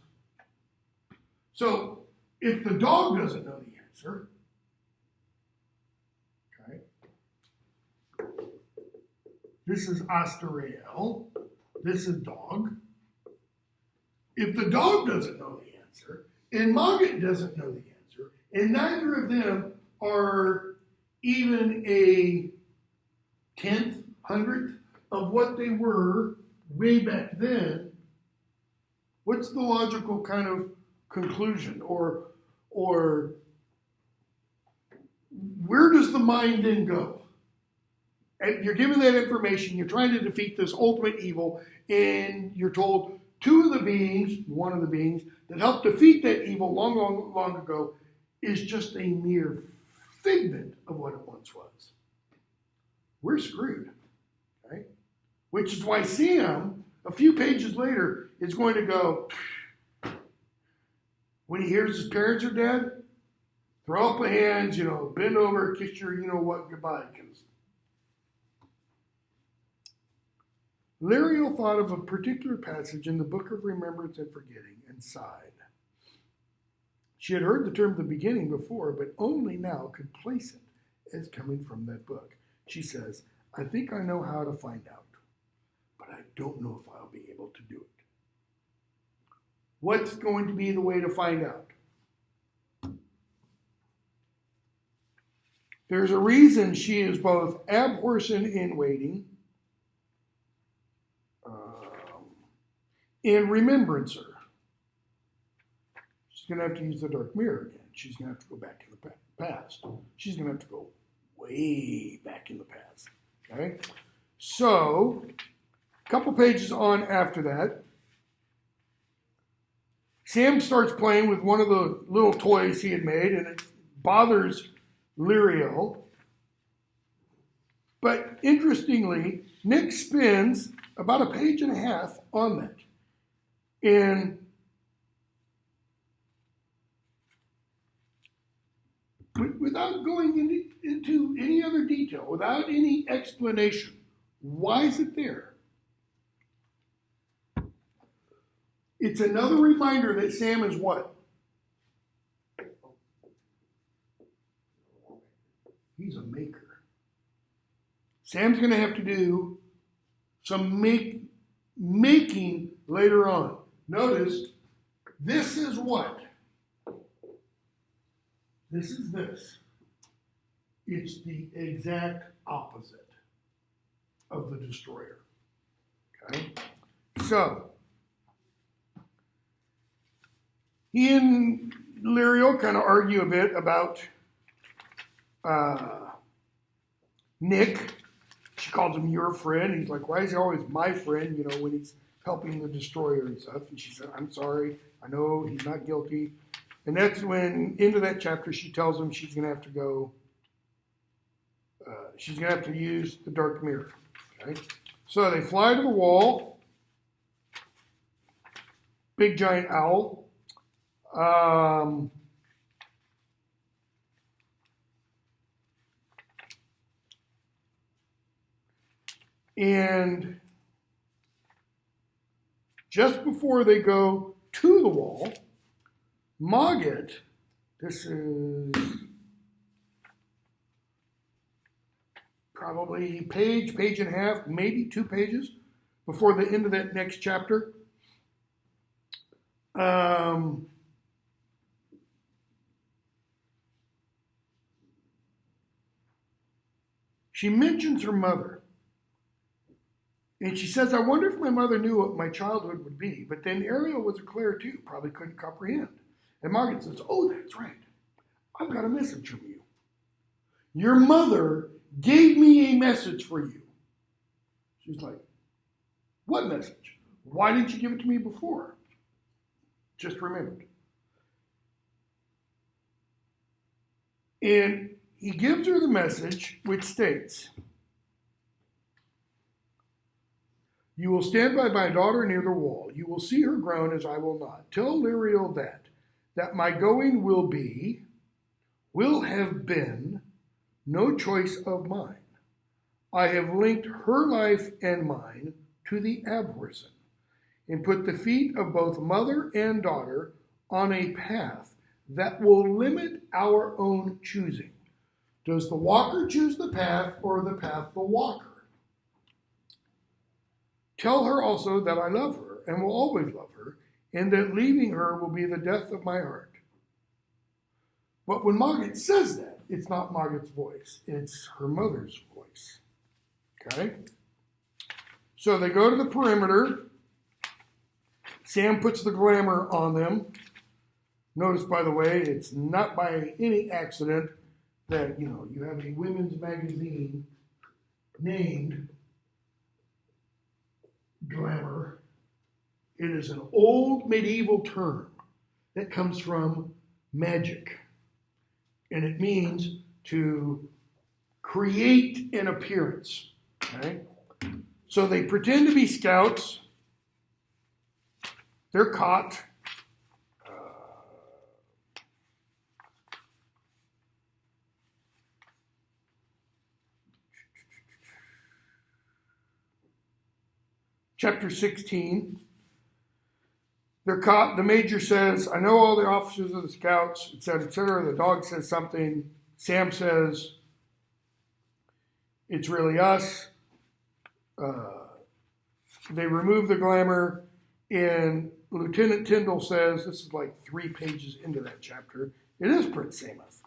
So, if the dog doesn't know the answer, okay, this is Astariel, this is dog. If the dog doesn't know the answer, and Maggid doesn't know the answer, and neither of them are even a 10th, 100th of what they were way back then, what's the logical kind of conclusion? Or where does the mind then go? And you're given that information, you're trying to defeat this ultimate evil, and you're told 2 of the beings, one of the beings, that helped defeat that evil long ago is just a mere figment of what it once was. We're screwed, okay? Which is why Sam, a few pages later, is going to go, when he hears his parents are dead, throw up the hands, bend over, kiss your you-know-what goodbye. Liriel thought of a particular passage in the Book of Remembrance and Forgetting and sighed. She had heard the term the beginning before, but only now could place it as coming from that book. She says, I think I know how to find out, but I don't know if I'll be able to do it. What's going to be the way to find out? There's a reason she is both abhorsen in waiting and remembrancer. She's going to have to use the dark mirror again. She's going to have to go back to the past. She's going to have to go way back in the past. Okay? So, a couple pages on after that, Sam starts playing with one of the little toys he had made, and it bothers Liriel. But interestingly, Nick spends about a page and a half on that. And without going into any other detail, without any explanation, why is it there? It's another reminder that Sam is what? He's a maker. Sam's going to have to do some making later on. Notice, this is what? This is this. It's the exact opposite of the destroyer. Okay? So, he and Liriel kind of argue a bit about Nick, she calls him your friend. He's like, why is he always my friend, when he's helping the destroyer and stuff? And she said, I'm sorry. I know he's not guilty. And that's when, into that chapter, she tells him she's going to have to go, she's going to have to use the dark mirror. Okay? So they fly to the wall. Big giant owl. And just before they go to the wall, Mogget, this is probably page and a half, maybe 2 pages before the end of that next chapter. She mentions her mother. And she says, I wonder if my mother knew what my childhood would be. But then Ariel was a Claire too, probably couldn't comprehend. And Margaret says, oh, that's right. I've got a message from you. Your mother gave me a message for you. She's like, what message? Why didn't you give it to me before? Just remembered. And he gives her the message, which states, you will stand by my daughter near the wall. You will see her groan as I will not. Tell Liriel that my going will have been no choice of mine. I have linked her life and mine to the Abhorsen, and put the feet of both mother and daughter on a path that will limit our own choosing. Does the walker choose the path, or the path the walker? Tell her also that I love her and will always love her, and that leaving her will be the death of my heart. But when Mogget says that, it's not Mogget's voice, it's her mother's voice. Okay? So they go to the perimeter. Sam puts the glamour on them. Notice, by the way, it's not by any accident that, you have a women's magazine named Glamour. It is an old medieval term that comes from magic. And it means to create an appearance. Okay? So they pretend to be scouts. They're caught. Chapter 16. They're caught. The major says, I know all the officers of the scouts, etc., etc. The dog says something. Sam says, it's really us. They remove the glamour, and Lieutenant Tyndall says, this is like 3 pages into that chapter, it is Prince Samuth.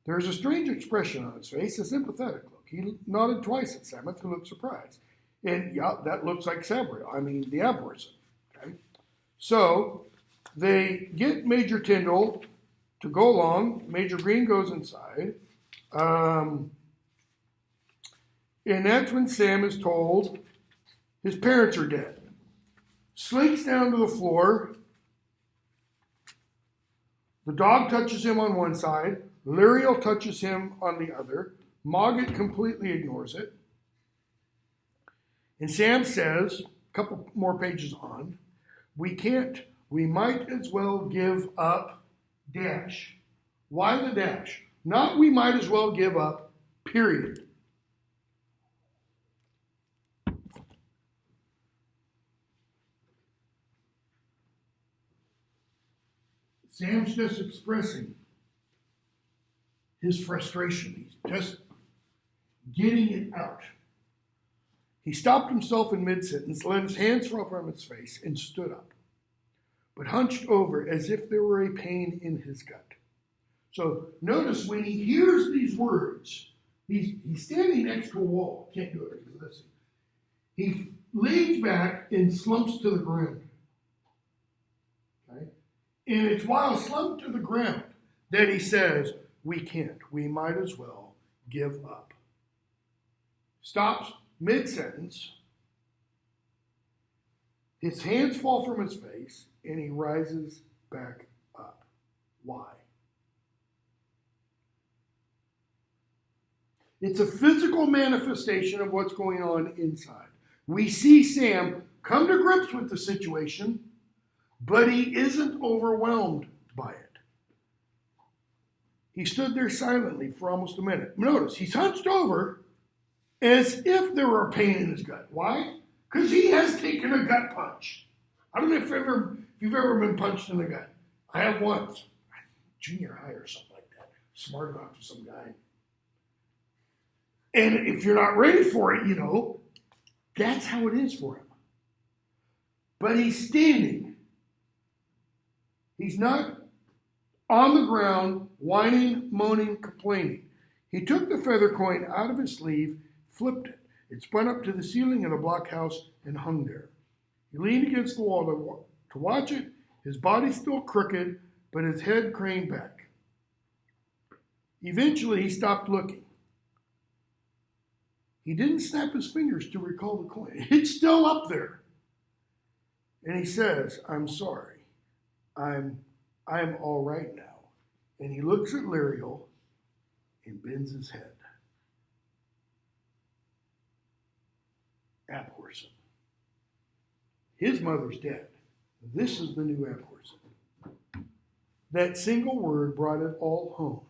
There's a strange expression on his face, a sympathetic look. He nodded twice at Samuth, who looked surprised. And yeah, that looks like Sabriel, the Abhorsen. Okay? So they get Major Tyndall to go along. Major Green goes inside. And that's when Sam is told his parents are dead. Slinks down to the floor. The dog touches him on one side. Liriel touches him on the other. Mogget completely ignores it. And Sam says, a couple more pages on, we might as well give up, dash. Why the dash? Not we might as well give up, period. Sam's just expressing his frustration. He's just getting it out. He stopped himself in mid-sentence, let his hands fall from his face, and stood up, but hunched over as if there were a pain in his gut. So notice when he hears these words, he's standing next to a wall. Can't do it because listen. He leans back and slumps to the ground. Okay? And it's while slumped to the ground that he says, we can't. We might as well give up. stops mid-sentence. His hands fall from his face, and he rises back up. Why? It's a physical manifestation of what's going on inside. We see Sam come to grips with the situation, but he isn't overwhelmed by it. He stood there silently for almost a minute. Notice, he's hunched over as if there were a pain in his gut. Why? Because he has taken a gut punch. I don't know if you've ever been punched in the gut. I have once. Junior high or something like that. Smart enough to some guy. And if you're not ready for it, that's how it is for him. But he's standing. He's not on the ground, whining, moaning, complaining. He took the feather coin out of his sleeve, flipped it. It spun up to the ceiling of the blockhouse and hung there. He leaned against the wall to watch it, his body still crooked, but his head craned back. Eventually, he stopped looking. He didn't snap his fingers to recall the coin. It's still up there. And he says, I'm sorry. I'm all right now. And he looks at Lariel and bends his head. Abhorsen. His mother's dead. This is the new Abhorsen. That single word brought it all home.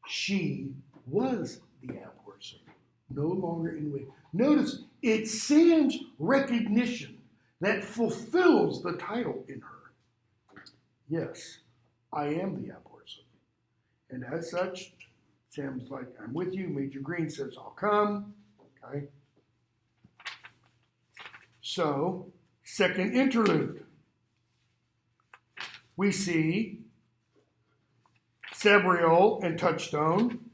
She was the Abhorsen, no longer in way. Notice, it's Sam's recognition that fulfills the title in her. Yes, I am the Abhorsen. And as such, Sam's like, I'm with you. Major Green says, I'll come. Okay. So, second interlude. We see Sabriel and Touchstone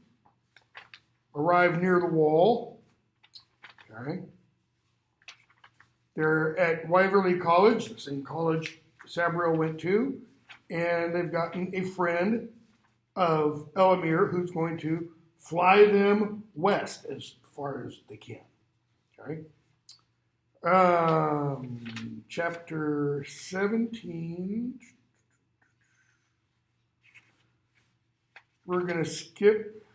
arrive near the wall. Okay. They're at Waverly College, the same college Sabriel went to, and they've gotten a friend of Elamir who's going to fly them west as far as they can. Okay. Chapter 17. We're going to skip.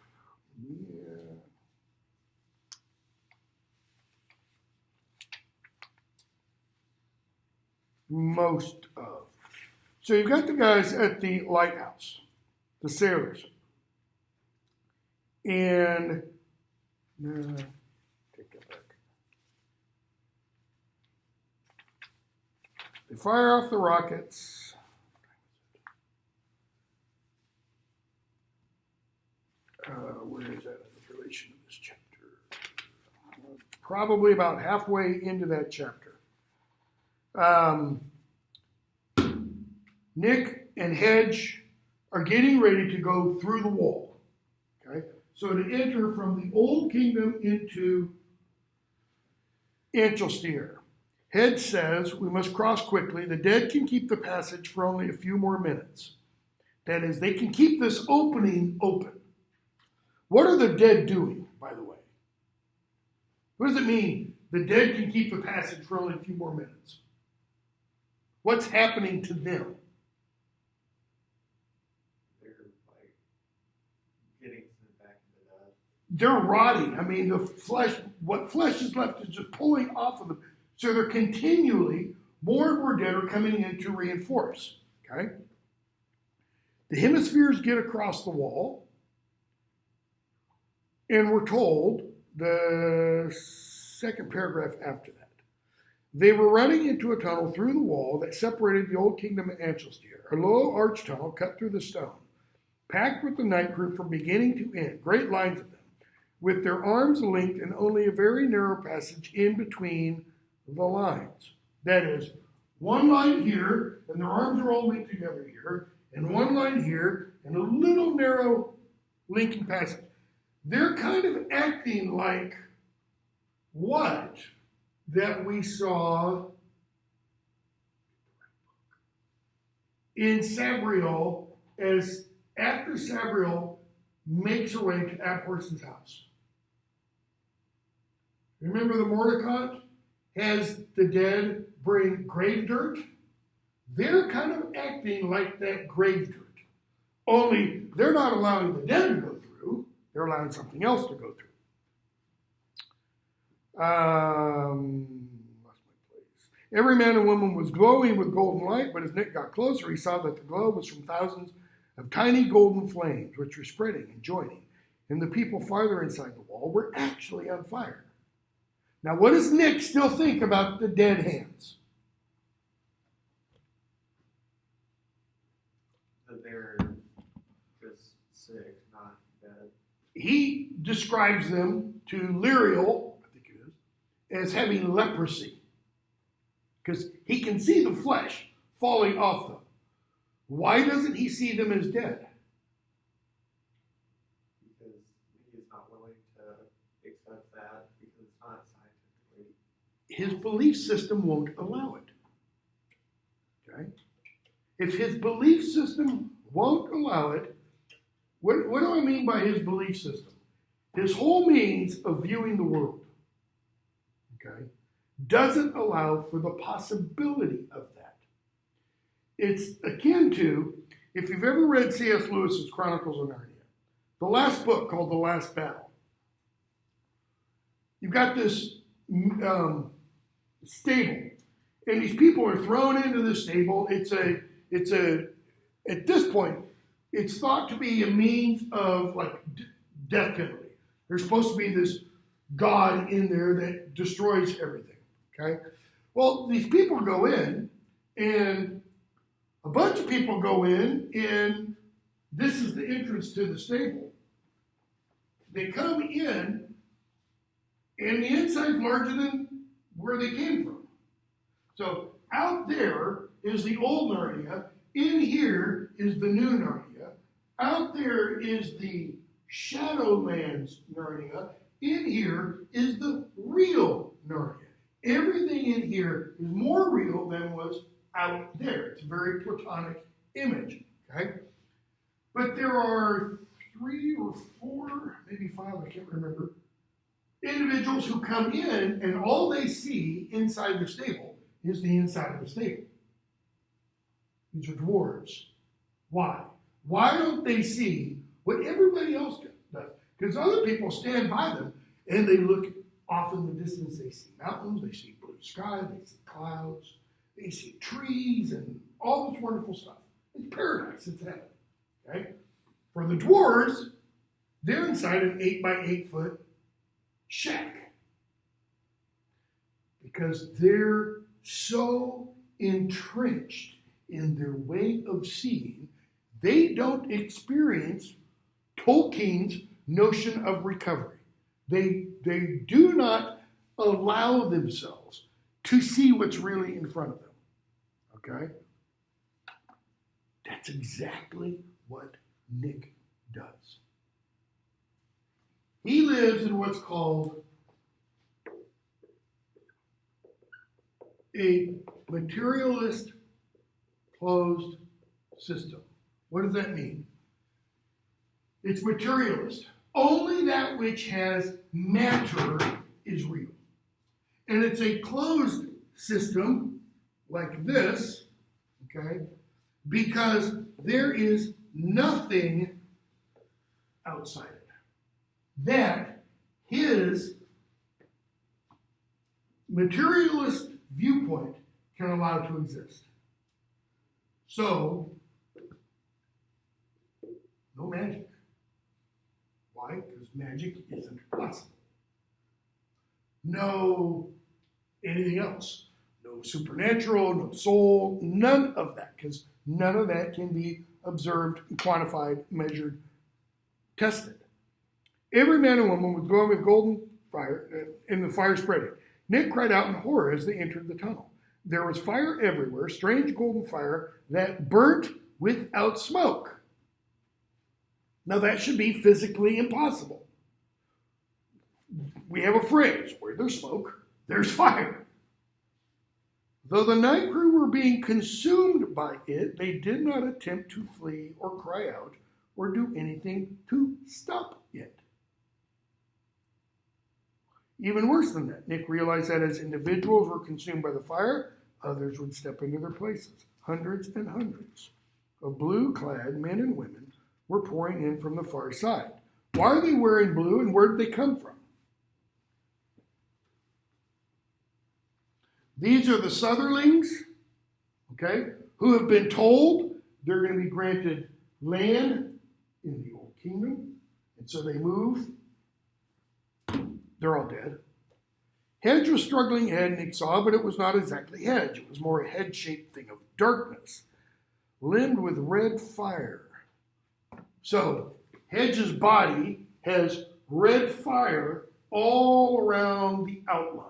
Most of. So you've got the guys at the lighthouse, the sailors. And take that back. They fire off the rockets. Where is that in relation to this chapter? Probably about halfway into that chapter. Nick and Hedge are getting ready to go through the wall. Okay, so to enter from the old kingdom into Angelsteer. Hedge says we must cross quickly. The dead can keep the passage for only a few more minutes. That is, they can keep this opening open. What are the dead doing, by the way? What does it mean? The dead can keep the passage for only a few more minutes. What's happening to them? They're like getting sent back into that. They're rotting. I mean, the flesh, what flesh is left is just pulling off of them. So they're continually, more and more dead are coming in to reinforce. Okay? The hemispheres get across the wall. And we're told, the second paragraph after that, they were running into a tunnel through the wall that separated the old kingdom of Angelsteer, a low arch tunnel cut through the stone, packed with the night crew from beginning to end, great lines of them, with their arms linked and only a very narrow passage in between the lines. That is, one line here, and their arms are all linked together here, and one line here, and a little narrow linking passage. They're kind of acting like what that we saw in Sabriel as after Sabriel makes her way to Abhorsen's house. Remember the Mordecai has the dead bring grave dirt? They're kind of acting like that grave dirt. Only they're not allowing the dead to go through, they're allowing something else to go through. Lost my place. Every man and woman was glowing with golden light, but as Nick got closer, he saw that the glow was from thousands of tiny golden flames, which were spreading and joining. And the people farther inside the wall were actually on fire. Now, what does Nick still think about the dead hands? That they're just sick, not dead. He describes them to Liriel, I think it is, as having leprosy. Because he can see the flesh falling off them. Why doesn't he see them as dead? Because he is not willing to accept that because it's not scientifically. His belief system won't allow it. Okay? If his belief system won't allow it, what do I mean by his belief system? His whole means of viewing the world, okay, doesn't allow for the possibility of that. It's akin to, if you've ever read C.S. Lewis's Chronicles of Narnia, the last book called The Last Battle. You've got this stable, and these people are thrown into the stable. It's a at this point, it's thought to be a means of like death penalty. There's supposed to be this God in there that destroys everything. Okay, well, these people go in, and a bunch of people go in, and this is the entrance to the stable. They come in, and the inside's larger than where they came from. So out there is the old Narnia. In here is the new Narnia. Out there is the Shadowlands Narnia. In here is the real Narnia. Everything in here is more real than was out there. It's a very Platonic image, okay? But there are 3 or 4, maybe 5, I can't remember, individuals who come in and all they see inside the stable is the inside of the stable. These are dwarves. Why? Why don't they see what everybody else does? Because other people stand by them and they look off in the distance. They see mountains, they see blue sky, they see clouds, they see trees and all this wonderful stuff. It's paradise, it's heaven. Okay? For the dwarves, they're inside an 8 by 8 foot shack. Because they're so entrenched in their way of seeing, they don't experience Tolkien's notion of recovery. They do not allow themselves to see what's really in front of them. Okay? That's exactly what Nick does. He lives in what's called a materialist closed system. What does that mean? It's materialist. Only that which has matter is real. And it's a closed system like this, okay, because there is nothing outside it that his materialist viewpoint can allow to exist. So, no magic. Why? Because magic isn't possible. No anything else. No supernatural, no soul, none of that, because none of that can be observed, quantified, measured, tested. Every man and woman was glowing with golden fire, and the fire spreading. Nick cried out in horror as they entered the tunnel. There was fire everywhere, strange golden fire that burnt without smoke. Now that should be physically impossible. We have a phrase, where there's smoke, there's fire. Though the night crew were being consumed by it, they did not attempt to flee or cry out or do anything to stop it. Even worse than that, Nick realized that as individuals were consumed by the fire, others would step into their places. Hundreds and hundreds of blue-clad men and women were pouring in from the far side. Why are they wearing blue, and where did they come from? These are the Southerlings, okay, who have been told they're going to be granted land in the Old Kingdom, and so they move. They're all dead. Hedge was struggling ahead, Nick saw, but it was not exactly hedge. It was more a head-shaped thing of darkness, limned with red fire. So Hedge's body has red fire all around the outline.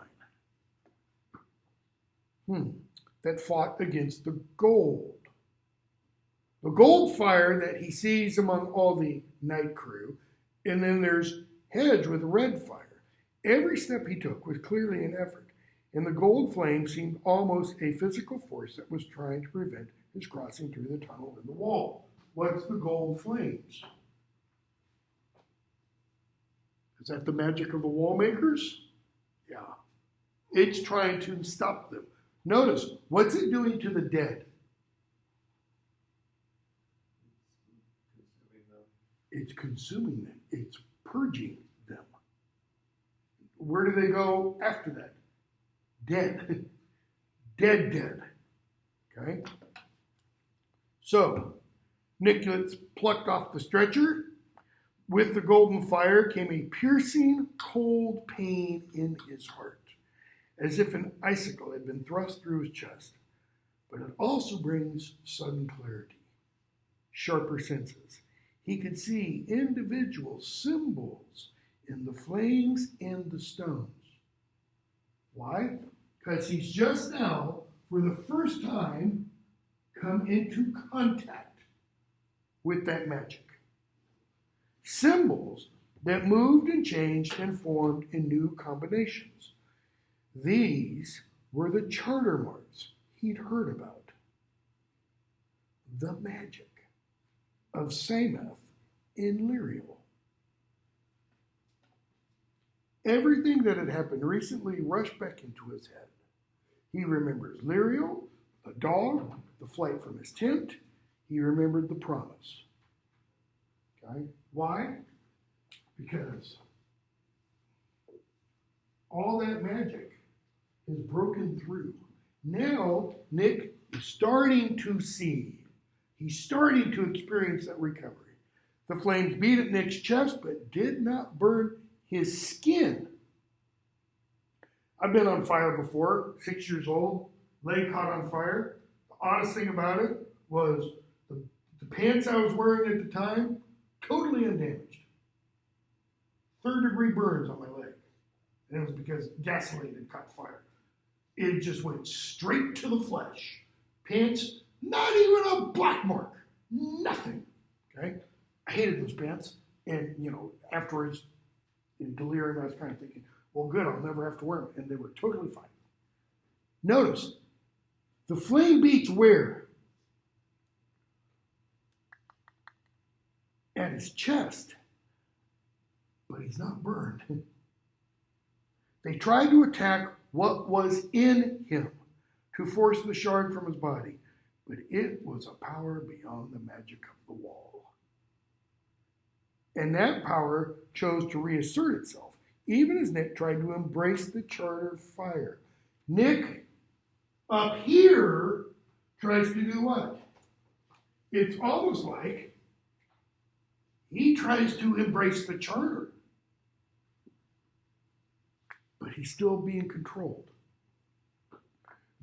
That fought against the gold. The gold fire that he sees among all the night crew, and then there's Hedge with red fire. Every step he took was clearly an effort, and the gold flame seemed almost a physical force that was trying to prevent his crossing through the tunnel in the wall. What's the gold flames? Is that the magic of the wall makers? Yeah. It's trying to stop them. Notice, what's it doing to the dead? It's consuming them. It's purging them. Where do they go after that? Dead. Dead. Okay? So, Nick gets plucked off the stretcher. With the golden fire came a piercing, cold pain in his heart, as if an icicle had been thrust through his chest. But it also brings sudden clarity, sharper senses. He could see individual symbols in the flames and the stones. Why? Because he's just now, for the first time, come into contact with that magic. Symbols that moved and changed and formed in new combinations. These were the charter marks he'd heard about. The magic of Samath in Lyriel. Everything that had happened recently rushed back into his head. He remembers Lyriel, the dog, the flight from his tent. He remembered the promise. Okay? Why? Because all that magic is broken through. Now, Nick is starting to see. He's starting to experience that recovery. The flames beat at Nick's chest, but did not burn his skin. I've been on fire before, 6 years old, leg caught on fire. The oddest thing about it was the pants I was wearing at the time, totally undamaged. 3rd-degree burns on my leg. And it was because gasoline had caught fire. It just went straight to the flesh. Pants, not even a black mark. Nothing. Okay? I hated those pants. And, afterwards, in delirium, I was kind of thinking, well, good, I'll never have to wear them. And they were totally fine. Notice, the flame beats where? At his chest. But he's not burned. They tried to attack what was in him to force the shard from his body, but it was a power beyond the magic of the wall. And that power chose to reassert itself, even as Nick tried to embrace the charter fire. Nick, up here, tries to do what? It's almost like he tries to embrace the charter, but he's still being controlled.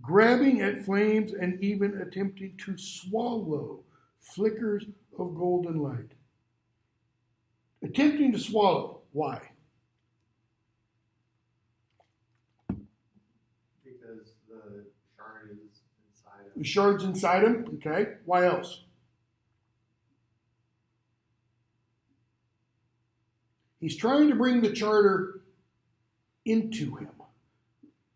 Grabbing at flames and even attempting to swallow flickers of golden light. Attempting to swallow. Why? Because the shard is inside him. The shard's inside him? Okay. Why else? He's trying to bring the charter into him.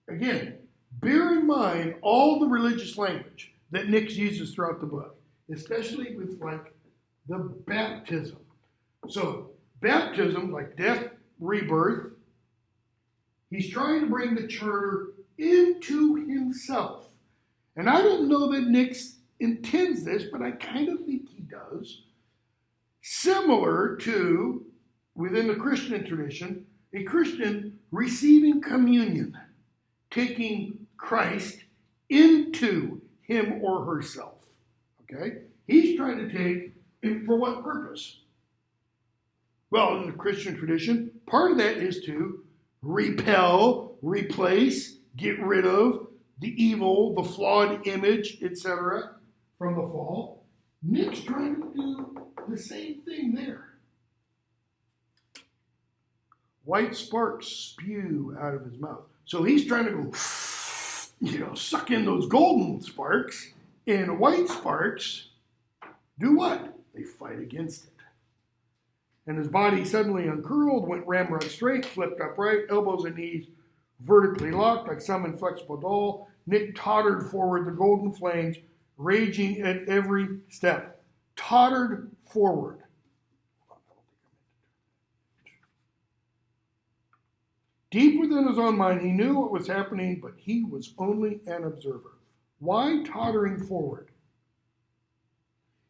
Again, bear in mind all the religious language that Nick uses throughout the book, especially with the baptism. So baptism, like death, rebirth, He's trying to bring the charter into himself. And I don't know that Nick intends this, but I kind of think he does. Similar to, within the Christian tradition, a Christian receiving communion, taking Christ into him or herself. Okay? He's trying to take, and for what purpose? Well, in the Christian tradition, part of that is to repel, replace, get rid of the evil, the flawed image, etc., from the fall. Nick's trying to do the same thing there. White sparks spew out of his mouth. So he's trying to go, suck in those golden sparks, and white sparks do what? They fight against it. And his body suddenly uncurled, went ramrod straight, flipped upright, elbows and knees vertically locked like some inflexible doll. Nick tottered forward, the golden flames raging at every step. Tottered forward. Deep within his own mind, he knew what was happening, but he was only an observer. Why tottering forward?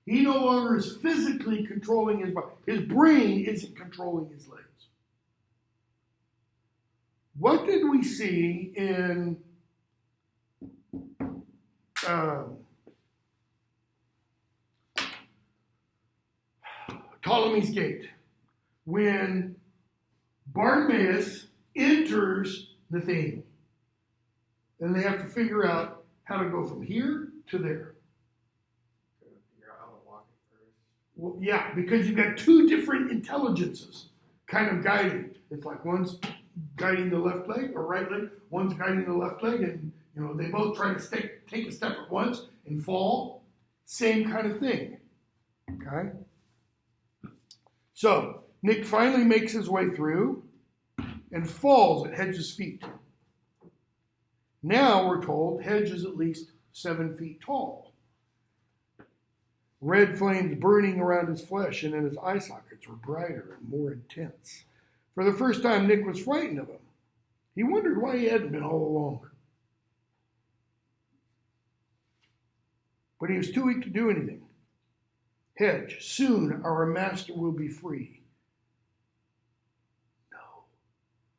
He no longer is physically controlling his body. His brain isn't controlling his legs. What did we see in Ptolemy's Gate when Bartimaeus enters Nathaniel? And they have to figure out how to go from here to there. Well, yeah, because you've got two different intelligences kind of guiding. It's like one's guiding the left leg or right leg, one's guiding the left leg, and they both try to take a step at once and fall. Same kind of thing. Okay? So, Nick finally makes his way through and falls at Hedge's feet. Now we're told Hedge is at least 7 feet tall. Red flames burning around his flesh and in his eye sockets were brighter and more intense. For the first time, Nick was frightened of him. He wondered why he hadn't been all along. But he was too weak to do anything. Hedge, soon our master will be free. No,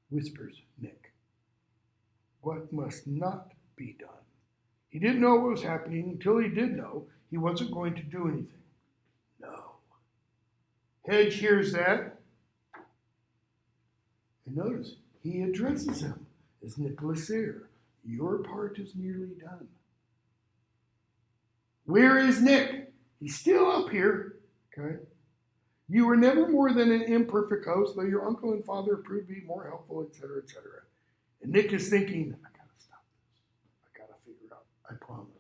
whispers Nick. What must not be done? He didn't know what was happening until he did know. He wasn't going to do anything. No. Hedge hears that. And notice, he addresses him as Nicholas Sayre. Your part is nearly done. Where is Nick? He's still up here. Okay. You were never more than an imperfect host, though your uncle and father proved to be more helpful, etc., etc. And Nick is thinking, I gotta stop this. I gotta figure out. I promised.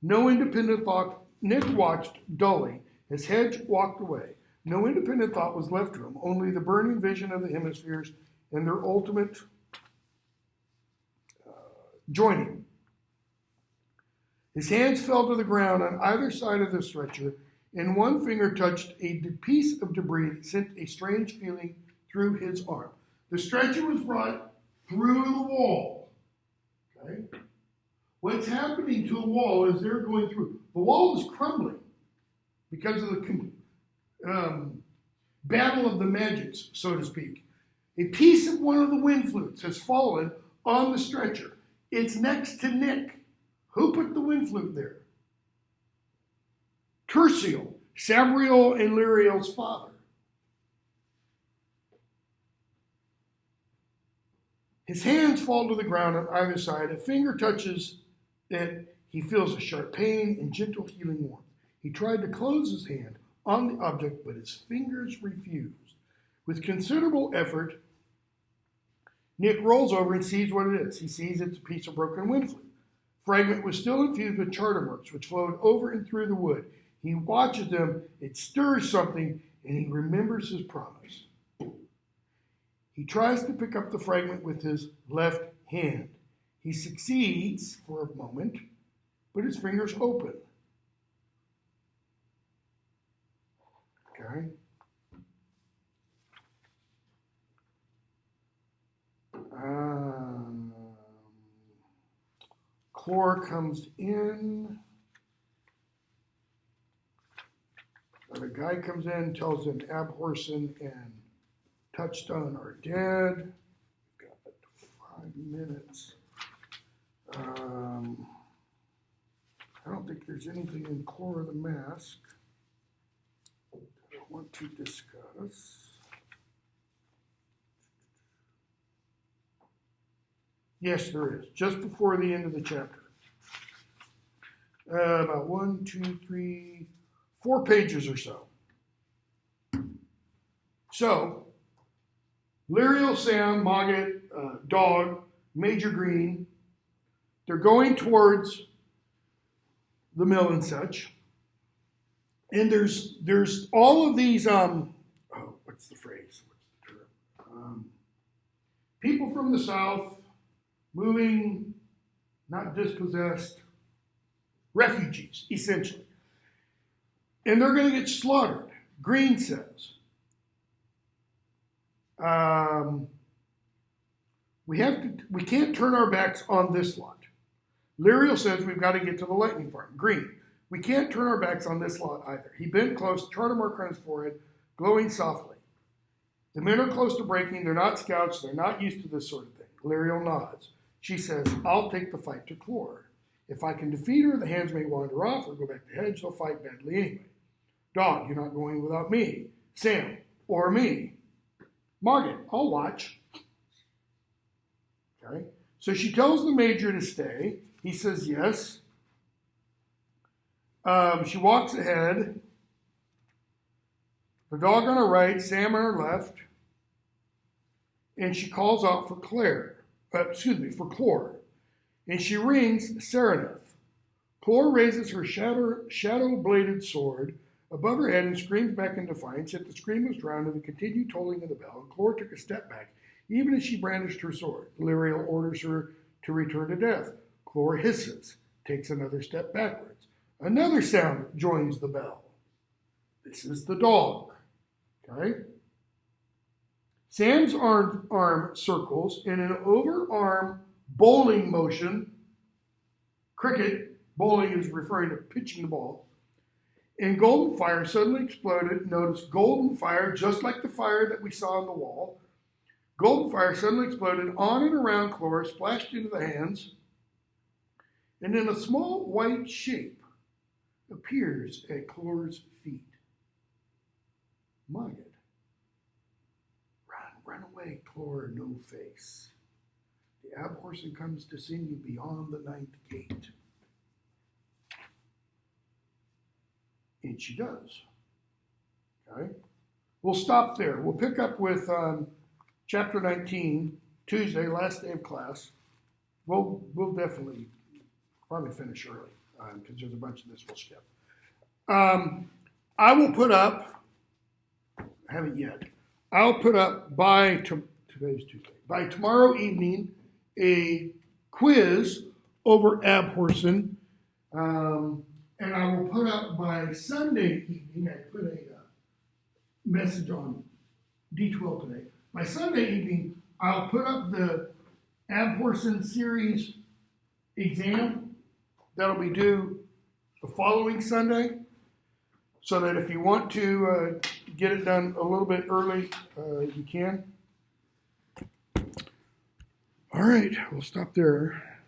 No independent thought. Nick watched dully as Hedge walked away. No independent thought was left to him, only the burning vision of the hemispheres and their ultimate joining. His hands fell to the ground on either side of the stretcher, and one finger touched a piece of debris that sent a strange feeling through his arm. The stretcher was brought through the wall. Okay? What's happening to the wall is they're going through. The wall is crumbling because of the battle of the magics, so to speak. A piece of one of the wind flutes has fallen on the stretcher. It's next to Nick. Who put the wind flute there? Tertial, Sabriel and Liriel's father. His hands fall to the ground on either side. A finger touches it. He feels a sharp pain and gentle healing warmth. He tried to close his hand on the object, but his fingers refused. With considerable effort, Nick rolls over and sees what it is. He sees it's a piece of broken wind flute. Fragment was still infused with charter marks, which flowed over and through the wood. He watches them, it stirs something, and he remembers his promise. He tries to pick up the fragment with his left hand. He succeeds for a moment, but his fingers open. Okay? Chlor comes in. The guy comes in, tells them Abhorsen and Touchstone are dead. Got 5 minutes. I don't think there's anything in Chlor of the Mask that I want to discuss. Yes, there is. Just before the end of the chapter. About 1, 2, 3, 4 pages or so. So, Lyriel, Sam, Mogget, Dog, Major Green, they're going towards the mill and such. And there's all of these, what's the phrase? What's the term? People from the south moving, not dispossessed, refugees, essentially. And they're going to get slaughtered. Green says, we can't turn our backs on this lot. Lyriel says we've got to get to the lightning farm. Green, we can't turn our backs on this lot either. He bent close, charred a mark on his forehead, glowing softly. The men are close to breaking. They're not scouts. They're not used to this sort of thing. Lyriel nods. She says, I'll take the fight to Chlor. If I can defeat her, the hands may wander off or go back to hedge. They'll fight badly anyway. Dog, you're not going without me. Sam, or me. Mogget, I'll watch. Okay. So she tells the major to stay. He says yes. She walks ahead. The dog on her right, Sam on her left. And she calls out for for Chlor. And she rings Sereneth. Chlor raises her shadow-bladed sword above her head and screams back in defiance, yet the scream was drowned in the continued tolling of the bell, and Chlor took a step back, even as she brandished her sword. Lyriel orders her to return to death. Chlor hisses, takes another step backwards. Another sound joins the bell. This is the dog. Okay? Sam's arm circles in an overarm bowling motion. Cricket, bowling is referring to pitching the ball. And golden fire suddenly exploded. Notice golden fire, just like the fire that we saw on the wall. Golden fire suddenly exploded on and around Chlor, splashed into the hands. And then a small white shape appears at Chlor's feet. Mogget. Run away, Chlor, no face. The Abhorsen comes to send you beyond the 9th gate. And she does. Okay? We'll stop there. We'll pick up with chapter 19, Tuesday, last day of class. We'll definitely probably finish early because there's a bunch of this we'll skip. I will put up, I haven't yet, I'll put up today's Tuesday, by tomorrow evening, a quiz over Abhorsen. And I will put up by Sunday evening, I put a message on D12 today. By Sunday evening, I'll put up the Abhorsen series exam that'll be due the following Sunday, so that if you want to get it done a little bit early, you can. All right, we'll stop there.